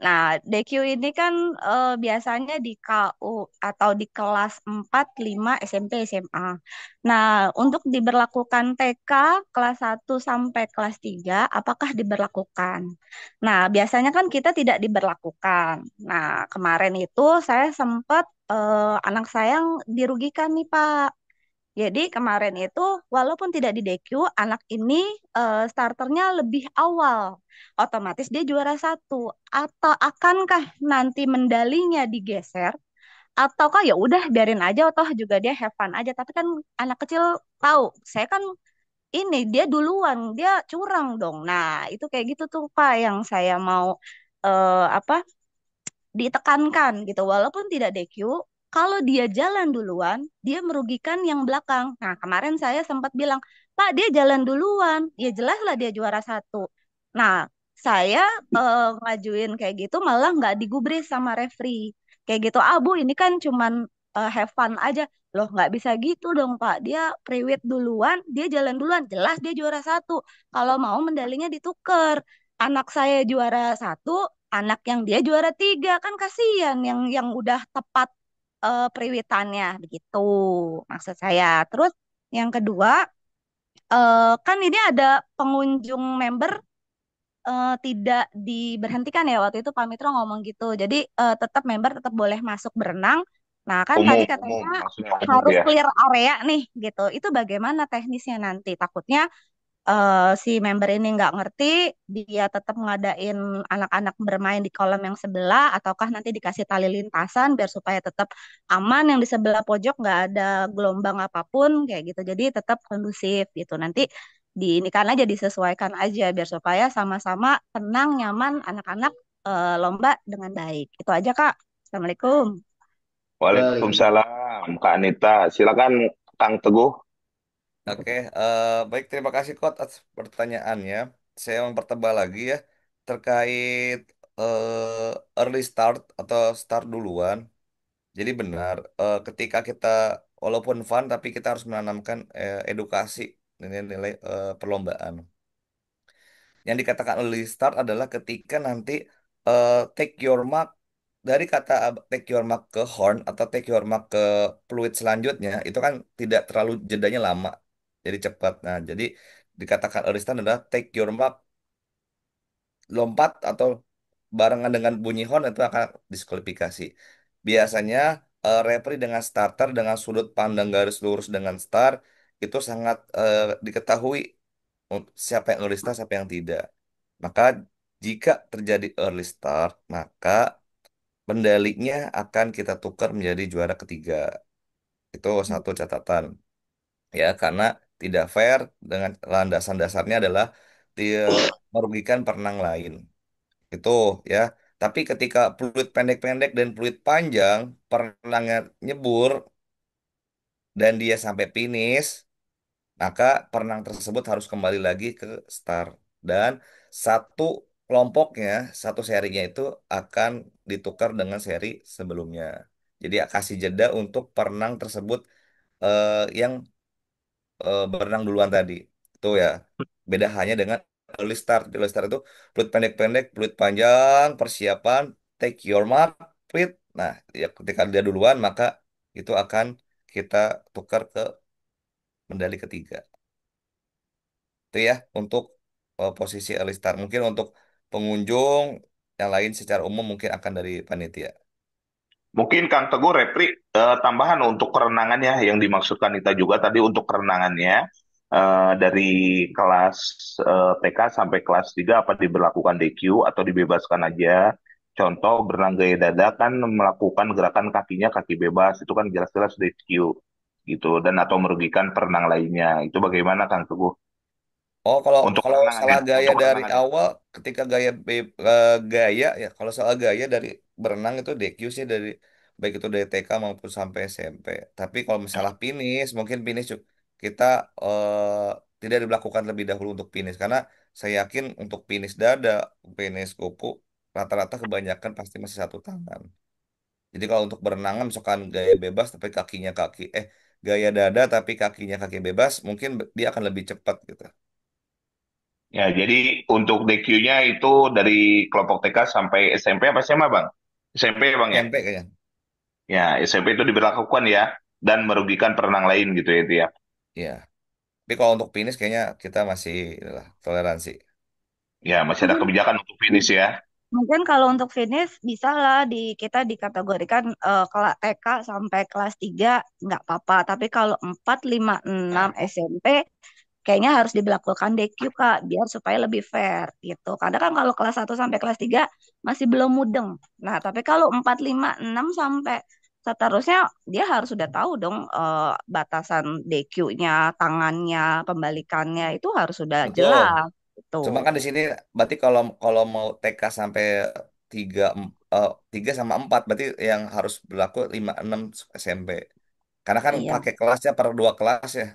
Nah, DQ ini kan biasanya di KU atau di kelas 4, 5, SMP, SMA. Nah, untuk diberlakukan TK kelas 1 sampai kelas 3, apakah diberlakukan? Nah, biasanya kan kita tidak diberlakukan. Nah, kemarin itu saya sempat anak saya yang dirugikan nih, Pak. Jadi kemarin itu walaupun tidak di DQ, anak ini starternya lebih awal. Otomatis dia juara satu. Atau akankah nanti mendalinya digeser? Ataukah ya udah biarin aja, atau juga dia have fun aja. Tapi kan anak kecil tahu, saya kan ini dia duluan, dia curang dong. Nah itu kayak gitu tuh Pak yang saya mau apa ditekankan gitu. Walaupun tidak DQ, kalau dia jalan duluan, dia merugikan yang belakang. Nah, kemarin saya sempat bilang, Pak, dia jalan duluan. Ya jelaslah dia juara satu. Nah, saya ngajuin kayak gitu malah nggak digubris sama referee. Kayak gitu, ah Bu, ini kan cuman have fun aja. Loh, nggak bisa gitu dong, Pak. Dia priwit duluan, dia jalan duluan. Jelas dia juara satu. Kalau mau medalinya ditukar. Anak saya juara satu, anak yang dia juara tiga kan kasihan yang udah tepat periwitannya begitu maksud saya. Terus yang kedua kan ini ada pengunjung member tidak diberhentikan ya waktu itu Pak Mitra ngomong gitu. Jadi tetap member tetap boleh masuk berenang. Nah kan tadi Umum, katanya maksudnya umum harus ya. clear area nih gitu. Itu bagaimana teknisnya nanti? Takutnya si member ini nggak ngerti, dia tetap ngadain anak-anak bermain di kolam yang sebelah, ataukah nanti dikasih tali lintasan biar supaya tetap aman yang di sebelah pojok nggak ada gelombang apapun kayak gitu. Jadi tetap kondusif gitu. Nanti diinikan aja, disesuaikan aja biar supaya sama-sama tenang, nyaman, anak-anak lomba dengan baik. Itu aja Kak. Assalamualaikum. Waalaikumsalam. Waalaikumsalam, Kak Anita. Silakan Kang Teguh. Oke, baik terima kasih Coach atas pertanyaannya. Saya mempertebal lagi ya terkait early start atau start duluan. Jadi benar, ketika kita walaupun fun tapi kita harus menanamkan edukasi nilai-nilai perlombaan. Yang dikatakan early start adalah ketika nanti take your mark dari kata take your mark ke horn atau take your mark ke fluid selanjutnya itu kan tidak terlalu jedanya lama, jadi cepat. Nah, jadi dikatakan early start adalah take your mark, lompat atau barengan dengan bunyi horn itu akan diskualifikasi. Biasanya referee dengan starter dengan sudut pandang garis lurus dengan start itu sangat diketahui siapa yang early start, siapa yang tidak. Maka jika terjadi early start, maka pendalinya akan kita tukar menjadi juara ketiga. Itu satu catatan. Ya, karena tidak fair dengan landasan dasarnya adalah dia merugikan perenang lain. Itu ya. Tapi ketika peluit pendek-pendek dan peluit panjang, perenangnya nyebur dan dia sampai finish, maka perenang tersebut harus kembali lagi ke start. Dan satu kelompoknya, satu serinya itu akan ditukar dengan seri sebelumnya. Jadi kasih jeda untuk perenang tersebut yang berenang duluan tadi. Itu ya. Beda hanya dengan early start. Di early start itu peluit pendek-pendek, peluit panjang, persiapan, take your mark, peluit. Nah, ya ketika dia duluan maka itu akan kita tukar ke medali ketiga. Itu ya untuk posisi early start. Mungkin untuk pengunjung yang lain secara umum mungkin akan dari panitia. Mungkin Kang Teguh Repri tambahan untuk kerenangannya yang dimaksudkan Nita juga tadi untuk kerenangannya dari kelas TK sampai kelas 3 apa diberlakukan DQ atau dibebaskan aja. Contoh berenang gaya dada kan melakukan gerakan kakinya kaki bebas itu kan jelas-jelas DQ gitu dan atau merugikan perenang lainnya. Itu bagaimana Kang Teguh Oh, kalau untuk kalau kerenangannya? salah gaya Untuk dari kerenangannya. awal, ketika gaya ya, kalau salah gaya dari berenang itu DQ sih dari baik itu dari TK maupun sampai SMP. Tapi kalau misalnya finish, mungkin finish kita tidak dilakukan lebih dahulu untuk finish karena saya yakin untuk finish dada, finish kupu rata-rata kebanyakan pasti masih satu tangan. Jadi kalau untuk berenangan misalkan gaya bebas tapi gaya dada tapi kakinya kaki bebas, mungkin dia akan lebih cepat gitu. Ya, jadi untuk DQ-nya itu dari kelompok TK sampai SMP apa SMA, Bang? SMP, Bang ya? SMP kayaknya. Ya, SMP itu diberlakukan ya, dan merugikan perenang lain gitu ya, itu ya. Iya. Tapi kalau untuk finish kayaknya kita masih lah, toleransi. Ya, masih ada Mungkin kebijakan untuk finish ya. mungkin kalau untuk finish bisa lah kita dikategorikan kelas TK sampai kelas 3 nggak apa-apa. Tapi kalau 4, 5, 6 SMP kayaknya harus diberlakukan DQ Kak biar supaya lebih fair gitu. Karena kan kalau kelas 1 sampai kelas 3 masih belum mudeng. Nah, tapi kalau 4, 5, 6 sampai seterusnya dia harus sudah tahu dong batasan DQ-nya, tangannya, pembalikannya itu harus sudah Betul. jelas gitu. Cuma kan di sini berarti kalau kalau mau TK sampai 3 3 sama 4 berarti yang harus berlaku 5 6 SMP. Karena kan Iya. pakai kelasnya per dua kelas ya.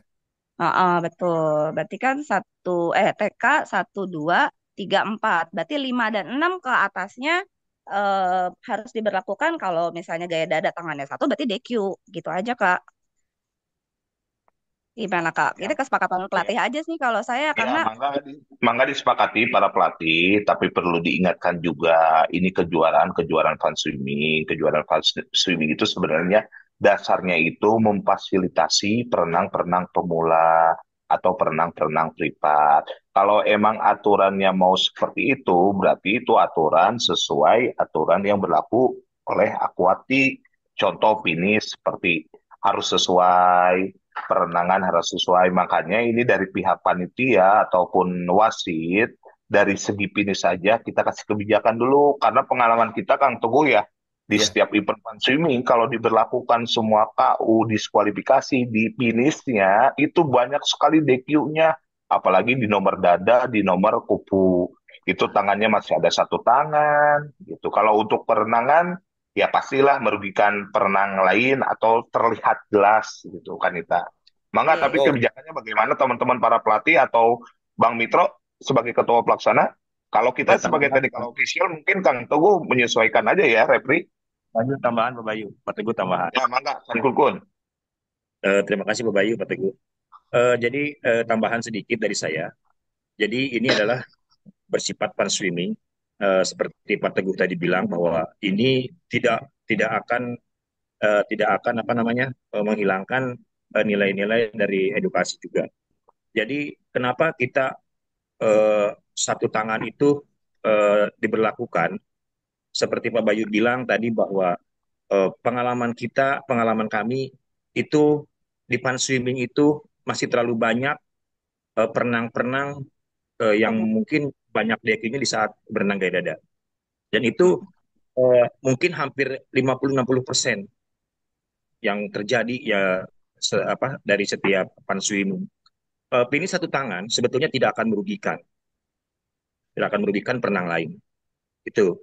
Betul. Berarti kan TK 1, 2, 3, 4. Berarti 5 dan 6 ke atasnya harus diberlakukan kalau misalnya gaya dada tangannya satu berarti DQ. Gitu aja Kak. Gimana Kak? Ya, Kita kesepakatan ya. pelatih aja sih kalau saya Ya, karena mangga disepakati para pelatih, tapi perlu diingatkan juga ini kejuaraan fun swimming, kejuaraan fun swimming itu sebenarnya dasarnya itu memfasilitasi perenang-perenang pemula atau perenang-perenang privat. Kalau emang aturannya mau seperti itu, berarti itu aturan sesuai aturan yang berlaku oleh akuatik. Contoh finish seperti harus sesuai perenangan harus sesuai. Makanya ini dari pihak panitia ataupun wasit, dari segi finish saja kita kasih kebijakan dulu. Karena pengalaman kita Kang Teguh ya, di Iya, setiap event fun swimming, kalau diberlakukan semua KU diskualifikasi di finishnya, itu banyak sekali DQ-nya. Apalagi di nomor dada, di nomor kupu. Itu tangannya masih ada satu tangan. Gitu. Kalau untuk perenangan, ya pastilah merugikan perenang lain atau terlihat jelas gitu kan Ita. Mangga, tapi betul. kebijakannya bagaimana teman-teman para pelatih atau Bang Mitro sebagai ketua pelaksana? Kalau kita Oh, sebagai tambahan, technical official mungkin Kang Teguh menyesuaikan aja ya, Repri. Bayu tambahan, Pak Bayu, Pak Teguh tambahan. Ya, mangga, Kang Kulkun. Terima kasih Pak Bayu, Pak Teguh. Jadi tambahan sedikit dari saya. Jadi ini adalah bersifat fun swimming. seperti Pak Teguh tadi bilang bahwa ini tidak akan apa namanya menghilangkan nilai-nilai dari edukasi juga. Jadi kenapa kita satu tangan itu diberlakukan seperti Pak Bayu bilang tadi bahwa pengalaman kami itu di fun swimming itu masih terlalu banyak perenang-perenang yang mungkin banyak dekinya di saat berenang gaya dada. Dan itu mungkin hampir 50-60% yang terjadi ya dari setiap fun swimming. Ini satu tangan sebetulnya tidak akan merugikan perenang lain. Itu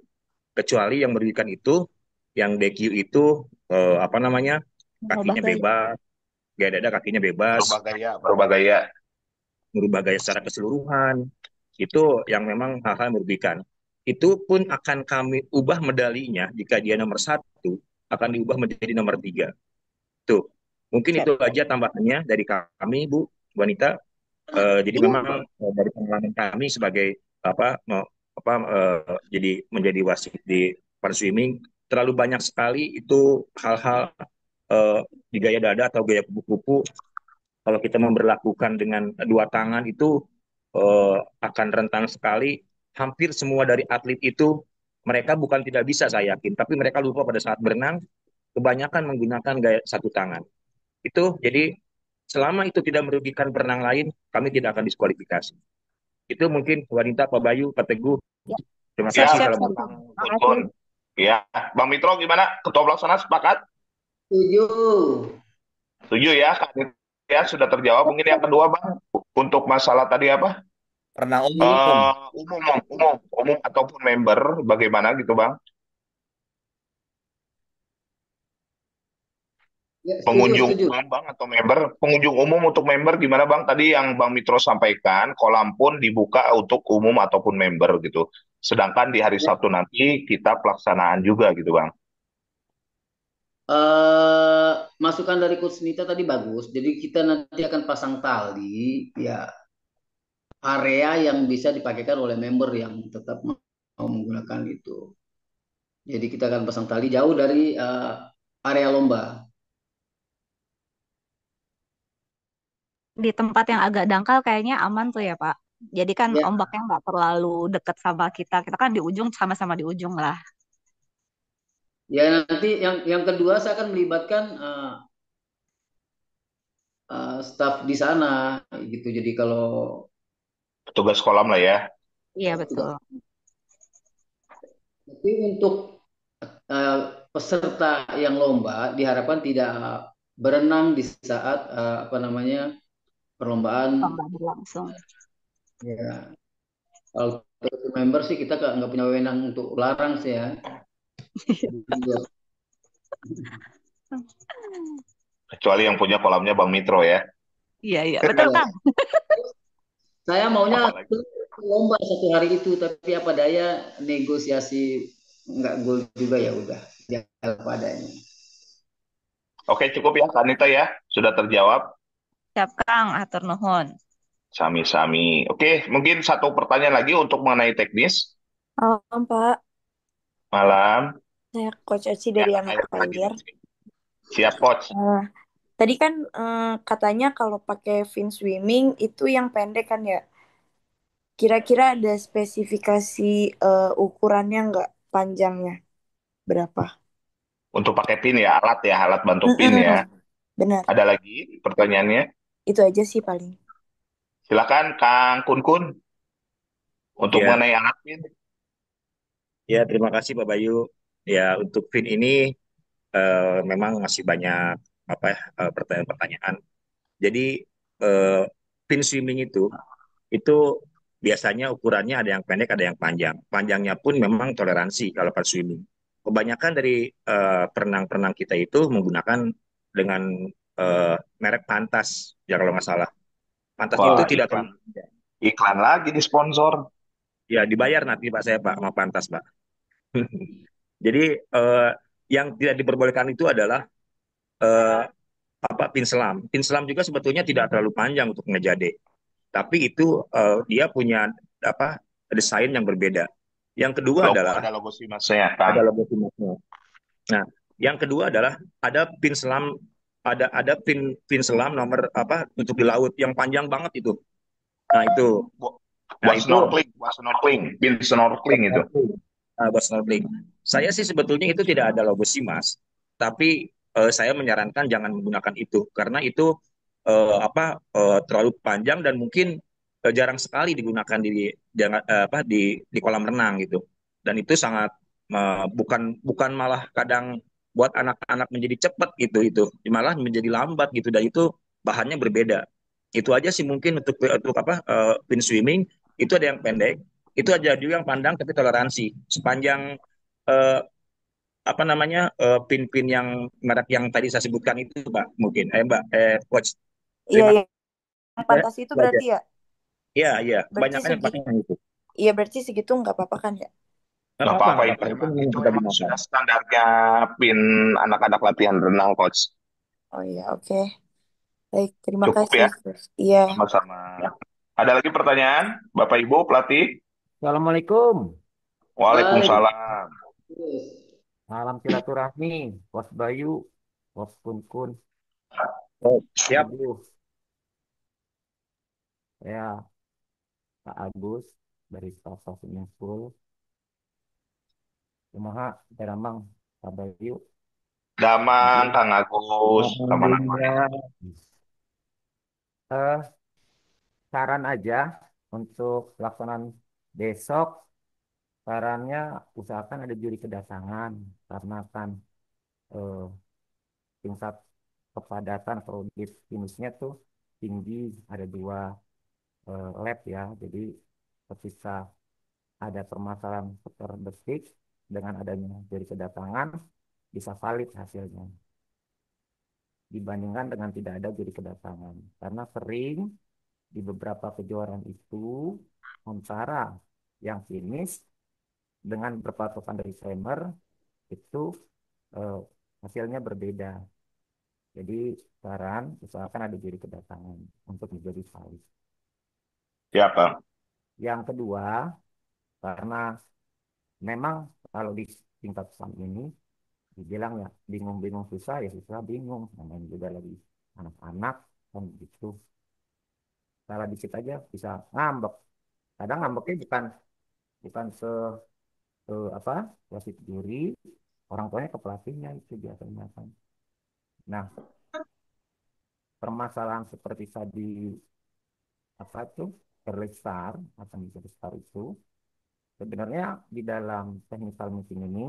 kecuali yang merugikan itu yang DQ itu apa namanya Merubah kakinya gaya. bebas, gaya dada kakinya bebas, Berubah gaya. merubah gaya secara keseluruhan. Itu yang memang hal-hal yang merugikan. Itu pun akan kami ubah medalinya jika dia nomor 1 akan diubah menjadi nomor 3. Tuh, mungkin itu aja tambahannya dari kami, Bu Wanita. Jadi memang dari pengalaman kami sebagai jadi menjadi wasit di fun swimming terlalu banyak sekali itu hal-hal di gaya dada atau gaya kupu-kupu. Kalau kita memberlakukan dengan 2 tangan itu akan rentan sekali. Hampir semua dari atlet itu mereka bukan tidak bisa saya yakin, tapi mereka lupa pada saat berenang kebanyakan menggunakan gaya 1 tangan. Itu jadi selama itu tidak merugikan perenang lain, kami tidak akan diskualifikasi. Itu mungkin Wanita, Pak Bayu, Pak Teguh. Ya. Terima Ya, kasih. Siap, Salam. siap. Bang Makasih. Untun. Ya, Bang Mitro gimana? Ketua pelaksana sepakat? Setuju. Setuju ya, Kak Nita ya sudah terjawab. Mungkin yang kedua, Bang, untuk masalah tadi apa? Renang umum. Umum ataupun member, bagaimana gitu, Bang? Ya, Pengunjung setuju. umum, Bang, atau member? Pengunjung umum untuk member gimana, Bang? Tadi yang Bang Mitro sampaikan, kolam pun dibuka untuk umum ataupun member gitu. Sedangkan di hari Sabtu nanti kita pelaksanaan juga gitu, Bang. Masukan dari Coach Nita tadi bagus. Jadi kita nanti akan pasang tali, ya area yang bisa dipakaikan oleh member yang tetap mau menggunakan itu. Jadi kita akan pasang tali jauh dari area lomba. Di tempat yang agak dangkal kayaknya aman tuh ya, Pak. Jadi kan Ya, ombaknya nggak terlalu dekat sama kita. Kita kan di ujung, sama-sama di ujung lah. ya nanti yang kedua saya akan melibatkan staf di sana gitu. Jadi kalau Petugas kolam lah ya. Iya, betul. tapi untuk peserta yang lomba diharapkan tidak berenang di saat apa namanya perlombaan. Lomba berlangsung. Ya, kalau untuk member sih kita nggak punya wewenang untuk larang sih ya. Kecuali yang punya kolamnya Bang Mitro ya. Iya, iya. Betul, Kang. Saya maunya Apalagi. lomba 1 hari itu, tapi apa daya negosiasi nggak gol juga ya udah jalan padanya. Oke, cukup ya, Kanita ya. Sudah terjawab. Siap, Kang. Atur nuhun. Sami-sami. Oke, mungkin satu pertanyaan lagi untuk mengenai teknis. Malam, Pak. Malam. Saya Coach Aci Ya, dari saya Anak lagi. Air. Siap, Coach. Tadi kan katanya kalau pakai fin swimming itu yang pendek kan ya. Kira-kira ada spesifikasi ukurannya nggak panjangnya berapa? Untuk pakai pin ya, alat bantu pin ya. Benar. Ada lagi pertanyaannya? Itu aja sih paling. Silakan, Kang Kun untuk Ya, mengenai alat pin. ya terima kasih Pak Bayu. Ya untuk PIN ini memang masih banyak pertanyaan-pertanyaan. Jadi eh, PIN swimming itu biasanya ukurannya ada yang pendek, ada yang panjang. Panjangnya pun memang toleransi kalau pas swimming. Kebanyakan dari perenang-perenang kita itu menggunakan dengan merek Pantas, ya kalau nggak salah. Pantas itu Wah, tidak terlalu iklan lagi di sponsor. ya dibayar nanti Pak saya Pak sama Pantas Pak. Jadi yang tidak diperbolehkan itu adalah eh, pin selam. Pin selam juga sebetulnya tidak terlalu panjang untuk ngejade, tapi itu dia punya desain yang berbeda. Yang kedua Logo adalah ada logo Simasnya, Kang. ada logo timnasnya. Nah, yang kedua adalah ada pin selam, ada pin selam nomor apa untuk di laut yang panjang banget itu. Nah itu, Bu- nah Buat itu snorkeling, pin snorkeling itu. buat snorkeling. Saya sih sebetulnya itu tidak ada logo Simas, tapi saya menyarankan jangan menggunakan itu karena itu terlalu panjang dan mungkin jarang sekali digunakan di kolam renang gitu. Dan itu sangat bukan bukan malah kadang buat anak-anak menjadi cepat gitu, malah menjadi lambat gitu, dan itu bahannya berbeda. Itu aja sih mungkin untuk pin swimming itu ada yang pendek, itu aja juga yang pandang tapi toleransi sepanjang eh, pin-pin yang merek yang tadi saya sebutkan itu, Mbak, mungkin Mbak coach, Iya, terima yang kasih. fantasi itu Itu aja. berarti ya? Iya, iya, Berarti kebanyakan yang segitu. pakai yang itu. Iya, berarti segitu nggak apa-apa kan ya? Nggak Nggak apa-apa, apa-apa nggak itu apa-apa, itu emang memang itu kita emang gunakan. sudah standarnya pin anak-anak latihan renang, coach. Oh iya, oke. Baik, terima Cukup kasih. ya, Sus. Iya. sama-sama. Ada lagi pertanyaan, Bapak Ibu pelatih? Assalamualaikum. Waalaikumsalam. Salam silaturahmi, Bos Bayu, Bos Kun Kun. Oh, siap. Aduh, saya Pak Agus dari staf Swimming Pool. Kumaha Teramang, Pak Bayu. Damang, Kang Agus, aman-aman. Alhamdulillah. Eh, Saran aja untuk pelaksanaan besok, sarannya usahakan ada juri kedatangan karena kan eh, tingkat kepadatan atau finishnya tuh tinggi, ada dua lab ya. Jadi ketika ada permasalahan seputar detik dengan adanya juri kedatangan bisa valid hasilnya dibandingkan dengan tidak ada juri kedatangan. Karena sering di beberapa kejuaraan itu antara yang finish dengan berpatokan dari timer itu eh, hasilnya berbeda. Jadi saran usahakan ada juri kedatangan untuk menjadi valid. Siapa? Yang kedua, karena memang kalau di tingkat PAM ini dibilang ya bingung-bingung susah ya susah bingung, namanya juga lagi anak-anak kan gitu, salah dikit aja bisa ngambek. Kadang ngambeknya bukan bukan apa wasit juri, orang tuanya ke pelatihnya itu biasanya kan. Nah, permasalahan seperti tadi apa tuh early star atau menjadi star itu sebenarnya di dalam technical meeting ini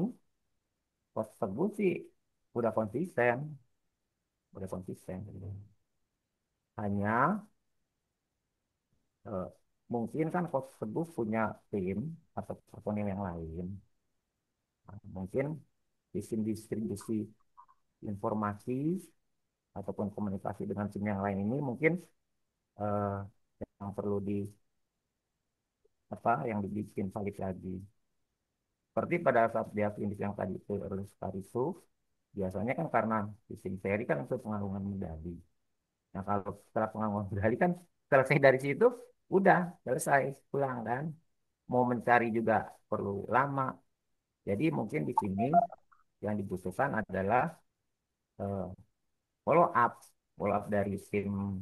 coach Teguh sih udah konsisten, udah konsisten. Hanya eh, mungkin kan coach Teguh punya tim atau personil yang lain. Nah, mungkin sistem distribusi informasi ataupun komunikasi dengan tim yang lain ini mungkin eh, yang perlu di apa yang dibikin valid lagi. Seperti pada saat dia finish yang tadi itu early start itu biasanya kan karena sistem seri kan untuk pengumuman medali. Nah, kalau setelah pengumuman medali kan selesai dari situ, udah selesai pulang kan. Mau mencari juga perlu lama. Jadi mungkin di sini yang dibutuhkan adalah eh, follow up, follow up dari tim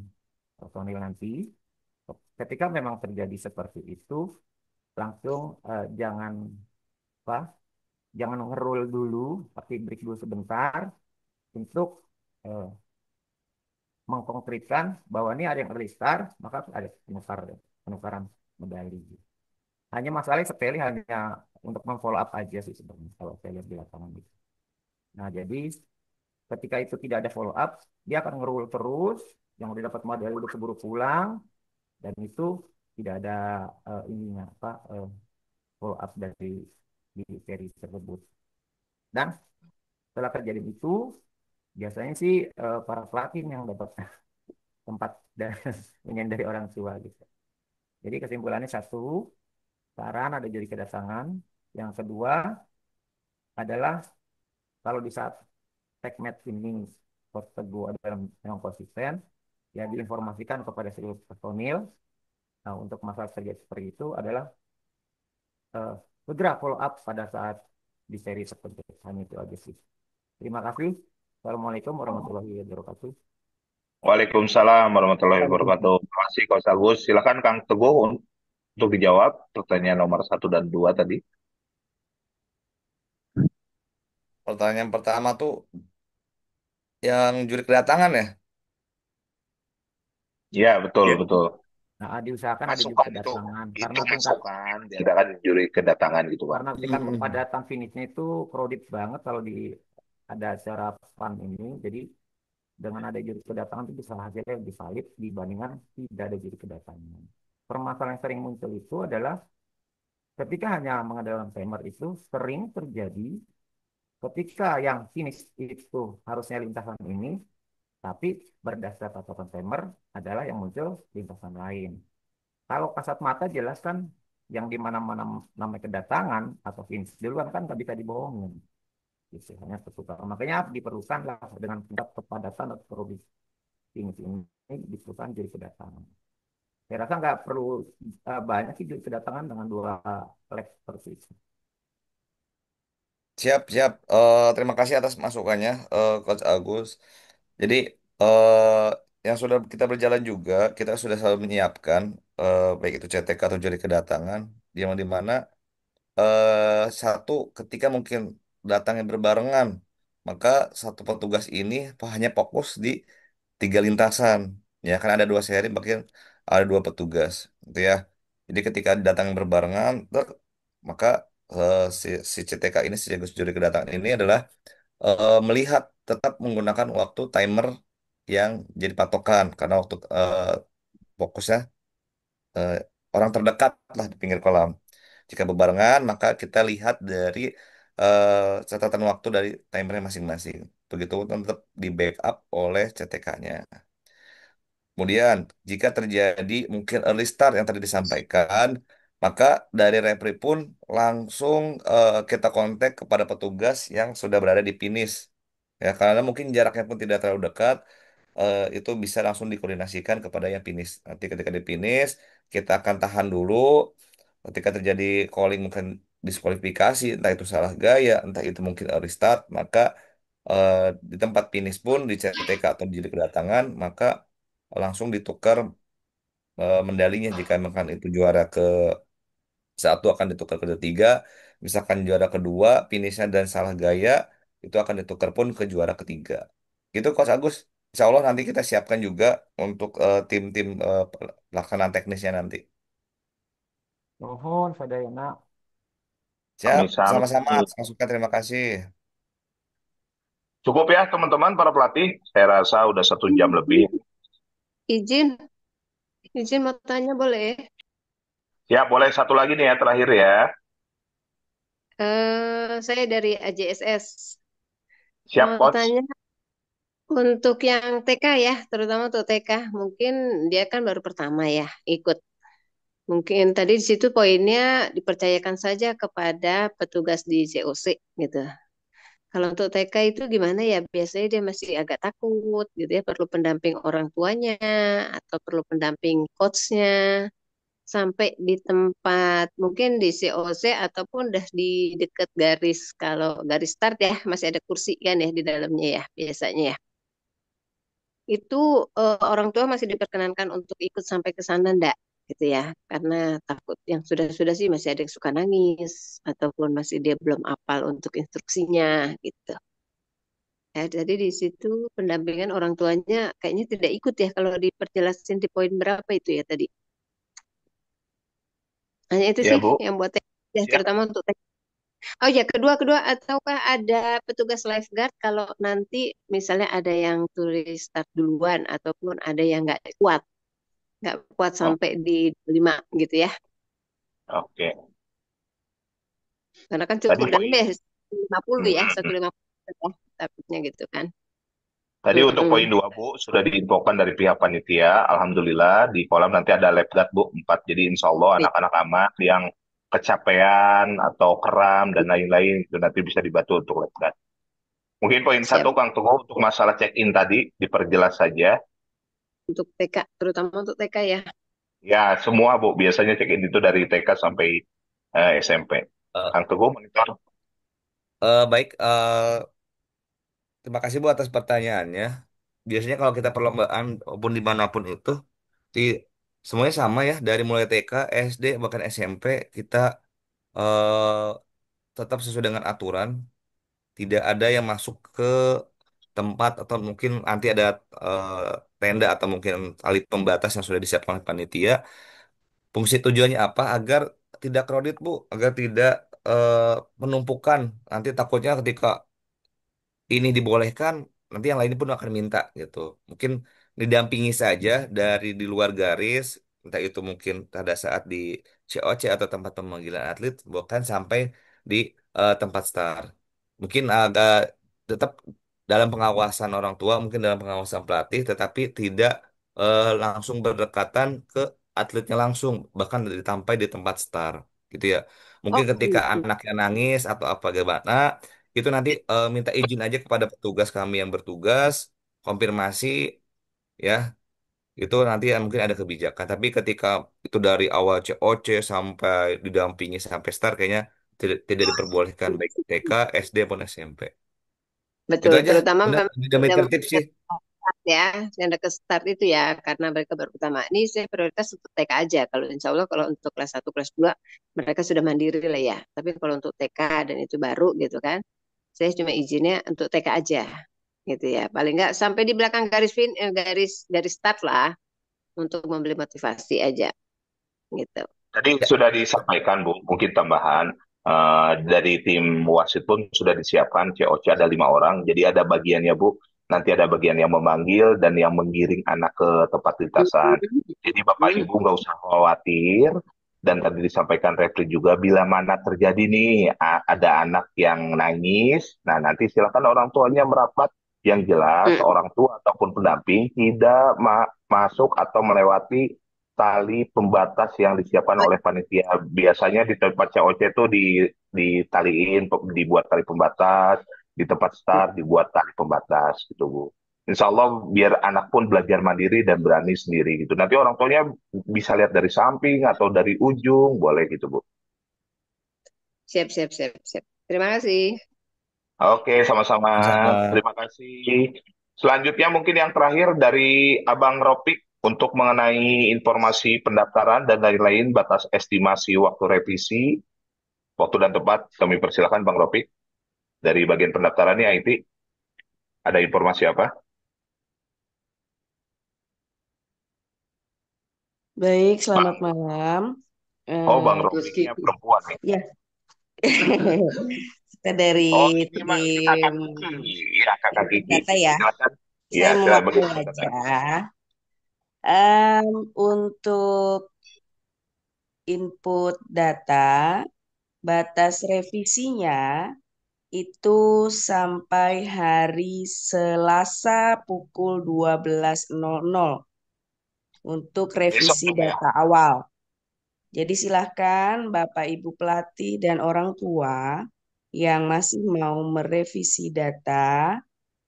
personil nanti. Ketika memang terjadi seperti itu, langsung jangan apa, jangan ngerul dulu, tapi break dulu sebentar untuk eh, mengkonkretkan bahwa ini ada yang early start, maka ada penukaran medali. Hanya masalahnya sepele, hanya untuk memfollow up aja sih sebenarnya kalau saya lihat di lapangan gitu. Nah, jadi ketika itu tidak ada follow up, dia akan ngerul terus, yang udah dapat medali udah keburu pulang, dan itu tidak ada ininya apa follow up dari di seri tersebut. Dan setelah kejadian itu, biasanya sih para pelatih yang dapat tempat dan menyendiri orang tua gitu. Jadi kesimpulannya satu, saran ada jadi kedatangan. Yang kedua adalah kalau di saat tag match ini Coach Teguh adalah yang konsisten, ya diinformasikan kepada seluruh personil. Nah, untuk masalah terjadi seperti itu adalah eh, segera follow up pada saat di seri seperti itu. Hanya itu aja sih. Terima kasih. Assalamualaikum warahmatullahi wabarakatuh. Waalaikumsalam warahmatullahi wabarakatuh. Terima kasih Coach Agus. Silakan Kang Teguh untuk dijawab pertanyaan nomor 1 dan 2 tadi. Pertanyaan pertama tuh yang juri kedatangan ya. Ya, betul, Ya. betul. Nah, diusahakan ada juri Masukan kedatangan itu karena tingkat masukan, tidak kan juri kedatangan gitu, Bang. karena tingkat kepadatan finishnya itu crowded banget kalau di ada acara fun ini. Jadi dengan ada juri kedatangan itu bisa hasilnya lebih valid dibandingkan tidak ada juri kedatangan. Permasalahan yang sering muncul itu adalah ketika hanya mengandalkan timer itu sering terjadi ketika yang finish itu harusnya lintasan ini, tapi berdasar patokan timer adalah yang muncul lintasan lain. Kalau kasat mata jelas kan yang di mana-mana namanya kedatangan atau finish duluan kan nggak bisa dibohongin. Gitu, hanya tertukar. Makanya diperlukan lah dengan tingkat kepadatan atau produksi finish ini diperlukan jadi kedatangan. Saya rasa nggak perlu banyak sih jadi kedatangan dengan 2 leg seperti itu. Siap, siap. Terima kasih atas masukannya, Coach Agus. Jadi, yang sudah kita berjalan juga, kita sudah selalu menyiapkan, baik itu CTK atau juri kedatangan, yang di mana satu ketika mungkin datangnya berbarengan, maka satu petugas ini hanya fokus di 3 lintasan. Ya, kan ada 2 seri, mungkin ada 2 petugas, gitu ya. Jadi ketika datang berbarengan, maka si CTK ini, si jago juri kedatangan ini adalah melihat tetap menggunakan waktu timer yang jadi patokan karena waktu fokusnya eh, orang terdekat lah di pinggir kolam. Jika berbarengan, maka kita lihat dari catatan waktu dari timernya masing-masing. Begitu tetap di backup oleh CTK-nya. Kemudian, jika terjadi mungkin early start yang tadi disampaikan, maka dari referee pun langsung kita kontak kepada petugas yang sudah berada di finish. Ya, karena mungkin jaraknya pun tidak terlalu dekat, itu bisa langsung dikoordinasikan kepada yang finish. Nanti ketika di finish, kita akan tahan dulu. Ketika terjadi calling mungkin diskualifikasi, entah itu salah gaya, entah itu mungkin early start, maka eh, di tempat finish pun di CTK atau di kedatangan, maka langsung ditukar medalinya jika misalkan itu juara ke 1 akan ditukar ke ketiga, misalkan juara kedua finishnya dan salah gaya itu akan ditukar pun ke juara ketiga. Gitu Coach Agus. Insya Allah nanti kita siapkan juga untuk tim-tim pelaksanaan teknisnya nanti. Mohon sadayana. Siap, sama-sama Amin. atas masukan, terima kasih. Cukup ya teman-teman para pelatih. Saya rasa udah 1 jam lebih. Izin, izin mau tanya boleh? Ya, boleh satu lagi nih ya terakhir ya. Saya dari AJSS. Siap, Mau Coach. tanya untuk yang TK ya, terutama untuk TK, mungkin dia kan baru pertama ya ikut. Mungkin tadi di situ poinnya dipercayakan saja kepada petugas di COC gitu. Kalau untuk TK itu gimana ya? Biasanya dia masih agak takut gitu ya, perlu pendamping orang tuanya atau perlu pendamping coachnya sampai di tempat mungkin di COC ataupun udah di dekat garis kalau garis start ya masih ada kursi kan ya di dalamnya ya biasanya ya. Itu orang tua masih diperkenankan untuk ikut sampai ke sana ndak gitu ya karena takut yang sudah-sudah sih masih ada yang suka nangis ataupun masih dia belum apal untuk instruksinya gitu. Ya, jadi di situ pendampingan orang tuanya kayaknya tidak ikut ya kalau diperjelasin di poin berapa itu ya tadi. Hanya itu Ya, sih Bu. yang buat ya Siap. terutama untuk oh ya kedua ataukah ada petugas lifeguard kalau nanti misalnya ada yang tulis start duluan ataupun ada yang nggak kuat Oh, sampai di 5 gitu ya. oke. Karena kan Tadi cukup dalam poin ya 50 ya mm, 150 ya takutnya gitu kan. Tadi untuk poin Mm-mm. 2 Bu sudah diinfokan dari pihak panitia. Alhamdulillah di kolam nanti ada lifeguard Bu 4. Jadi insya Allah Sip. anak-anak aman yang kecapean atau kram dan lain-lain itu nanti bisa dibantu untuk lifeguard. Mungkin poin Siap 1 Kang Tunggu untuk masalah check-in tadi diperjelas saja. untuk TK terutama untuk TK ya. Ya semua Bu biasanya check-in itu dari TK sampai SMP. Eh, Kang Teguh monitor. baik, terima kasih Bu atas pertanyaannya. Biasanya kalau kita perlombaan maupun dimanapun itu, di, semuanya sama ya, dari mulai TK, SD, bahkan SMP, kita eh, tetap sesuai dengan aturan. Tidak ada yang masuk ke tempat atau mungkin nanti ada eh, tenda atau mungkin tali pembatas yang sudah disiapkan oleh panitia. Fungsi tujuannya apa? Agar tidak kredit Bu, agar tidak penumpukan. Nanti takutnya ketika ini dibolehkan, nanti yang lain pun akan minta gitu. Mungkin didampingi saja dari di luar garis, entah itu mungkin pada saat di COC atau tempat pemanggilan atlet, bukan sampai di tempat start. Mungkin agak tetap dalam pengawasan orang tua, mungkin dalam pengawasan pelatih, tetapi tidak langsung berdekatan ke atletnya langsung, bahkan sampai di tempat start, gitu ya. Oh Mungkin ketika gitu. anaknya nangis atau apa gimana, itu nanti minta izin aja kepada petugas kami yang bertugas, konfirmasi ya, itu nanti mungkin ada kebijakan. Tapi ketika itu dari awal COC sampai didampingi sampai start, kayaknya tidak diperbolehkan baik TK, SD maupun SMP. Itu Betul, aja, terutama udah memang demi yang tertib sih. start ya, yang dekat start itu ya, karena mereka baru pertama. Ini saya prioritas untuk TK aja. Kalau insya Allah kalau untuk kelas 1, kelas 2 mereka sudah mandiri lah ya. Tapi kalau untuk TK dan itu baru gitu kan, saya cuma izinnya untuk TK aja, gitu ya. Paling nggak sampai di belakang garis garis start lah untuk membeli motivasi aja, gitu. Tadi sudah disampaikan, Bu, mungkin tambahan dari tim wasit pun sudah disiapkan COC ada 5 orang, jadi ada bagiannya, Bu. Nanti ada bagian yang memanggil dan yang menggiring anak ke tempat lintasan. Jadi Bapak Hmm. Ibu nggak usah khawatir. Dan tadi disampaikan refri juga, bila mana terjadi nih ada anak yang nangis, nah nanti silakan orang tuanya merapat. Yang jelas Hmm. orang tua ataupun pendamping tidak masuk atau melewati tali pembatas yang disiapkan oleh panitia. Biasanya di tempat COC itu ditaliin, dibuat tali pembatas, di tempat start dibuat tali pembatas gitu, Bu. Insya Allah biar anak pun belajar mandiri dan berani sendiri gitu. Nanti orang tuanya bisa lihat dari samping atau dari ujung, boleh gitu, Bu. Siap, siap, siap, siap. Terima kasih. Oke, sama-sama. Sama-sama. Terima kasih. Selanjutnya mungkin yang terakhir dari Abang Ropik untuk mengenai informasi pendaftaran dan lain-lain, batas estimasi waktu revisi, waktu dan tempat, kami persilakan Bang Ropik. Dari bagian pendaftarannya IT, ada informasi apa? Baik, selamat Bang, malam. oh Bang Terus Ropiknya perempuan nih. Ya, kita dari Oh, ini kakak tim Kiki. Ya, kakak input Kiki. data ya. Silakan. Ya, Saya silakan mewakili bagaimana aja. data. Untuk input data, batas revisinya itu sampai hari Selasa pukul 12.00 untuk Besok revisi dong ya. data awal. Jadi silahkan Bapak Ibu pelatih dan orang tua yang masih mau merevisi data,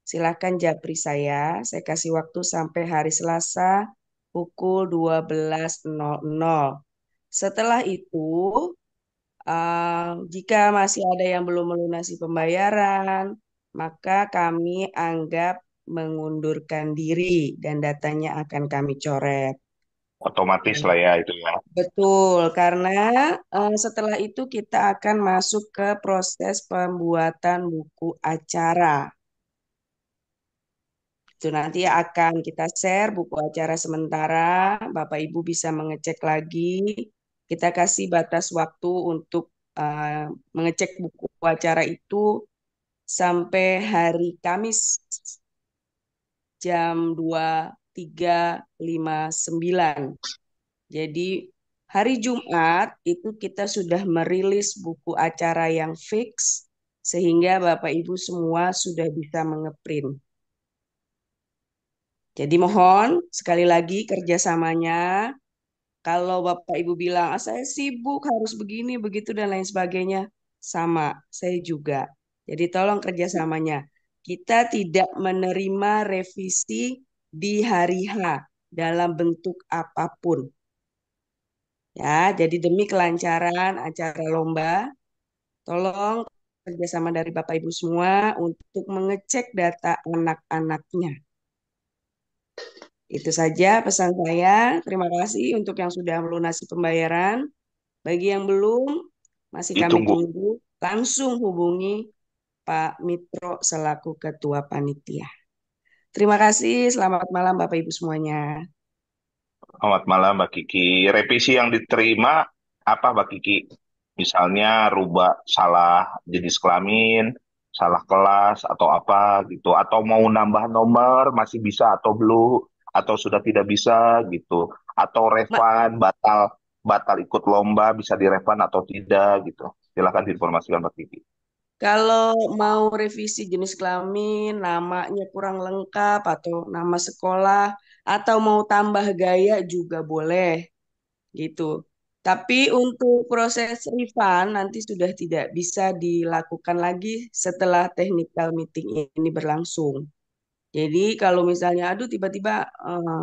silahkan japri saya kasih waktu sampai hari Selasa pukul 12.00. Setelah itu, jika masih ada yang belum melunasi pembayaran, maka kami anggap mengundurkan diri dan datanya akan kami coret. Otomatis lah ya itu ya. Betul, karena setelah itu kita akan masuk ke proses pembuatan buku acara. Itu nanti akan kita share buku acara sementara, Bapak Ibu bisa mengecek lagi. Kita kasih batas waktu untuk mengecek buku acara itu sampai hari Kamis jam 23.59. Jadi hari Jumat itu kita sudah merilis buku acara yang fix sehingga Bapak Ibu semua sudah bisa mengeprint. Jadi mohon sekali lagi kerjasamanya. Kalau Bapak Ibu bilang, ah, saya sibuk harus begini, begitu dan lain sebagainya, sama, saya juga. Jadi tolong kerjasamanya. Kita tidak menerima revisi di hari H dalam bentuk apapun. Ya, jadi demi kelancaran acara lomba, Tolong kerjasama dari Bapak Ibu semua untuk mengecek data anak-anaknya. Itu saja pesan saya. Terima kasih untuk yang sudah melunasi pembayaran. Bagi yang belum, masih kami Ditunggu. tunggu. Langsung hubungi Pak Mitro selaku Ketua Panitia. Terima kasih. Selamat malam Bapak Ibu semuanya. Selamat malam Mbak Kiki. Revisi yang diterima apa Mbak Kiki? Misalnya rubah salah jenis kelamin, salah kelas atau apa gitu, atau mau nambah nomor masih bisa atau belum, atau sudah tidak bisa gitu, atau refund batal batal ikut lomba bisa direfund atau tidak gitu. Silakan diinformasikan Mbak Kiki. Kalau mau revisi jenis kelamin, namanya kurang lengkap atau nama sekolah, atau mau tambah gaya juga boleh gitu. Tapi untuk proses refund nanti sudah tidak bisa dilakukan lagi setelah technical meeting ini berlangsung. Jadi kalau misalnya aduh tiba-tiba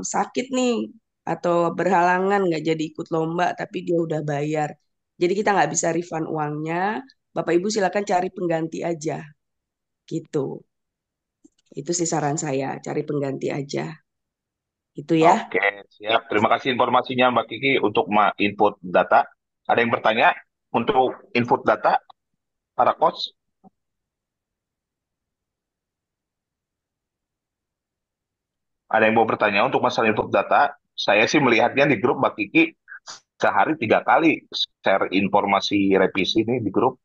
sakit nih atau berhalangan nggak jadi ikut lomba tapi dia udah bayar. Jadi kita nggak bisa refund uangnya. Bapak Ibu silakan cari pengganti aja gitu. Itu sih saran saya, cari pengganti aja. Itu ya. Oke, siap. Terima kasih informasinya Mbak Kiki untuk input data. Ada yang bertanya untuk input data para coach? Ada yang mau bertanya untuk masalah input data? Saya sih melihatnya di grup Mbak Kiki sehari 3 kali share informasi revisi ini di grup.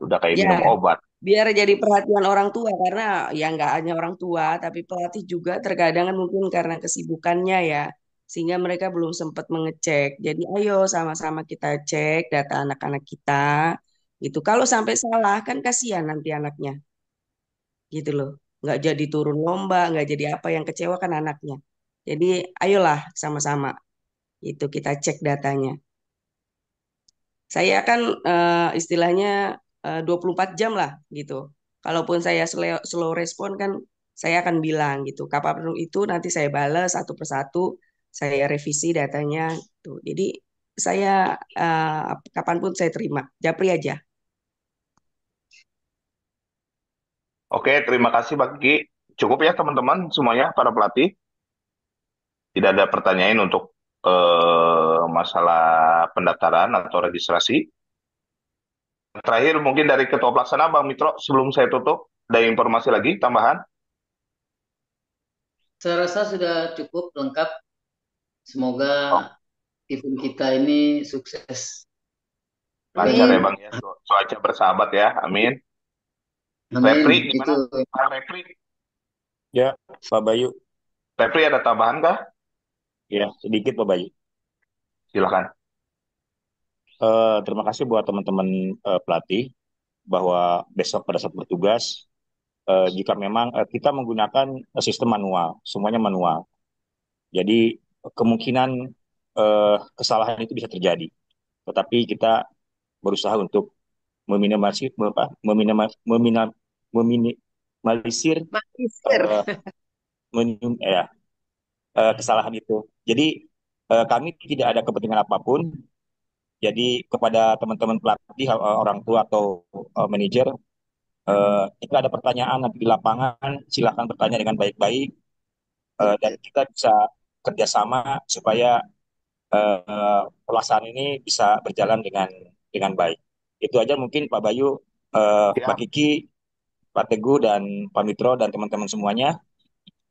Udah kayak Ya, minum obat. biar jadi perhatian orang tua karena ya nggak hanya orang tua tapi pelatih juga terkadang kan mungkin karena kesibukannya ya sehingga mereka belum sempat mengecek. Jadi ayo sama-sama kita cek data anak-anak kita gitu. Kalau sampai salah kan kasihan nanti anaknya gitu loh. Nggak jadi turun lomba, nggak jadi apa yang kecewa kan anaknya. Jadi ayolah sama-sama itu kita cek datanya. Saya kan istilahnya 24 jam lah gitu. Kalaupun saya slow respon kan saya akan bilang gitu. Kapanpun itu nanti saya balas satu persatu, saya revisi datanya gitu. Jadi saya kapanpun saya terima. Japri aja. Oke, terima kasih Mbak Kiki. Cukup ya teman-teman semuanya, para pelatih. Tidak ada pertanyaan untuk masalah pendaftaran atau registrasi. Terakhir mungkin dari Ketua Pelaksana Bang Mitro, sebelum saya tutup, ada informasi lagi tambahan? Saya rasa sudah cukup lengkap. Semoga event kita ini sukses. Lancar ya Amin. Bang ya, cuaca bersahabat ya, amin. Amin. Repri gimana? Itu. Bang Repri, Ya, Pak Bayu. Repri ada tambahan kah? Ya, sedikit Pak Bayu. Silakan. Terima kasih buat teman-teman pelatih bahwa besok pada saat bertugas, jika memang kita menggunakan sistem manual, semuanya manual. Jadi kemungkinan kesalahan itu bisa terjadi. Tetapi kita berusaha untuk meminimalisir, meminimalisir kesalahan itu. Jadi kami tidak ada kepentingan apapun. Jadi kepada teman-teman pelatih, orang tua atau manajer, jika ada pertanyaan nanti di lapangan, silakan bertanya dengan baik-baik dan kita bisa kerjasama supaya pelaksanaan ini bisa berjalan dengan baik. Itu aja mungkin Pak Bayu, Pak Kiki, Pak Teguh dan Pak Mitro dan teman-teman semuanya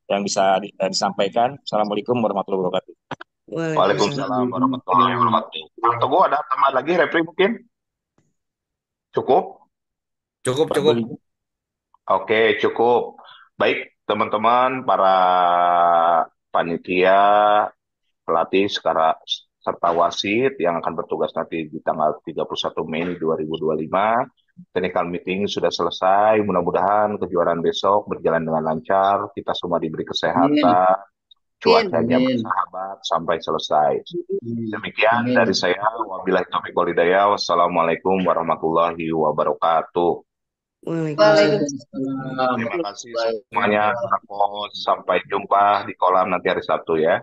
yang bisa disampaikan. Assalamualaikum warahmatullahi wabarakatuh. Waalaikumsalam warahmatullahi wabarakatuh. Bang Teguh ada tambahan lagi Repri mungkin? Cukup? Cukup. Oke, cukup. Baik, teman-teman, para panitia, pelatih, serta wasit yang akan bertugas nanti di tanggal 31 Mei 2025. Technical meeting sudah selesai. Mudah-mudahan kejuaraan besok berjalan dengan lancar. Kita semua diberi kesehatan, cuacanya bersahabat sampai selesai. Demikian dari saya. Wabillahi taufiq wal hidayah. Wassalamualaikum warahmatullahi wabarakatuh. Waalaikumsalam. Terima kasih semuanya. Sampai jumpa di kolam nanti hari Sabtu ya.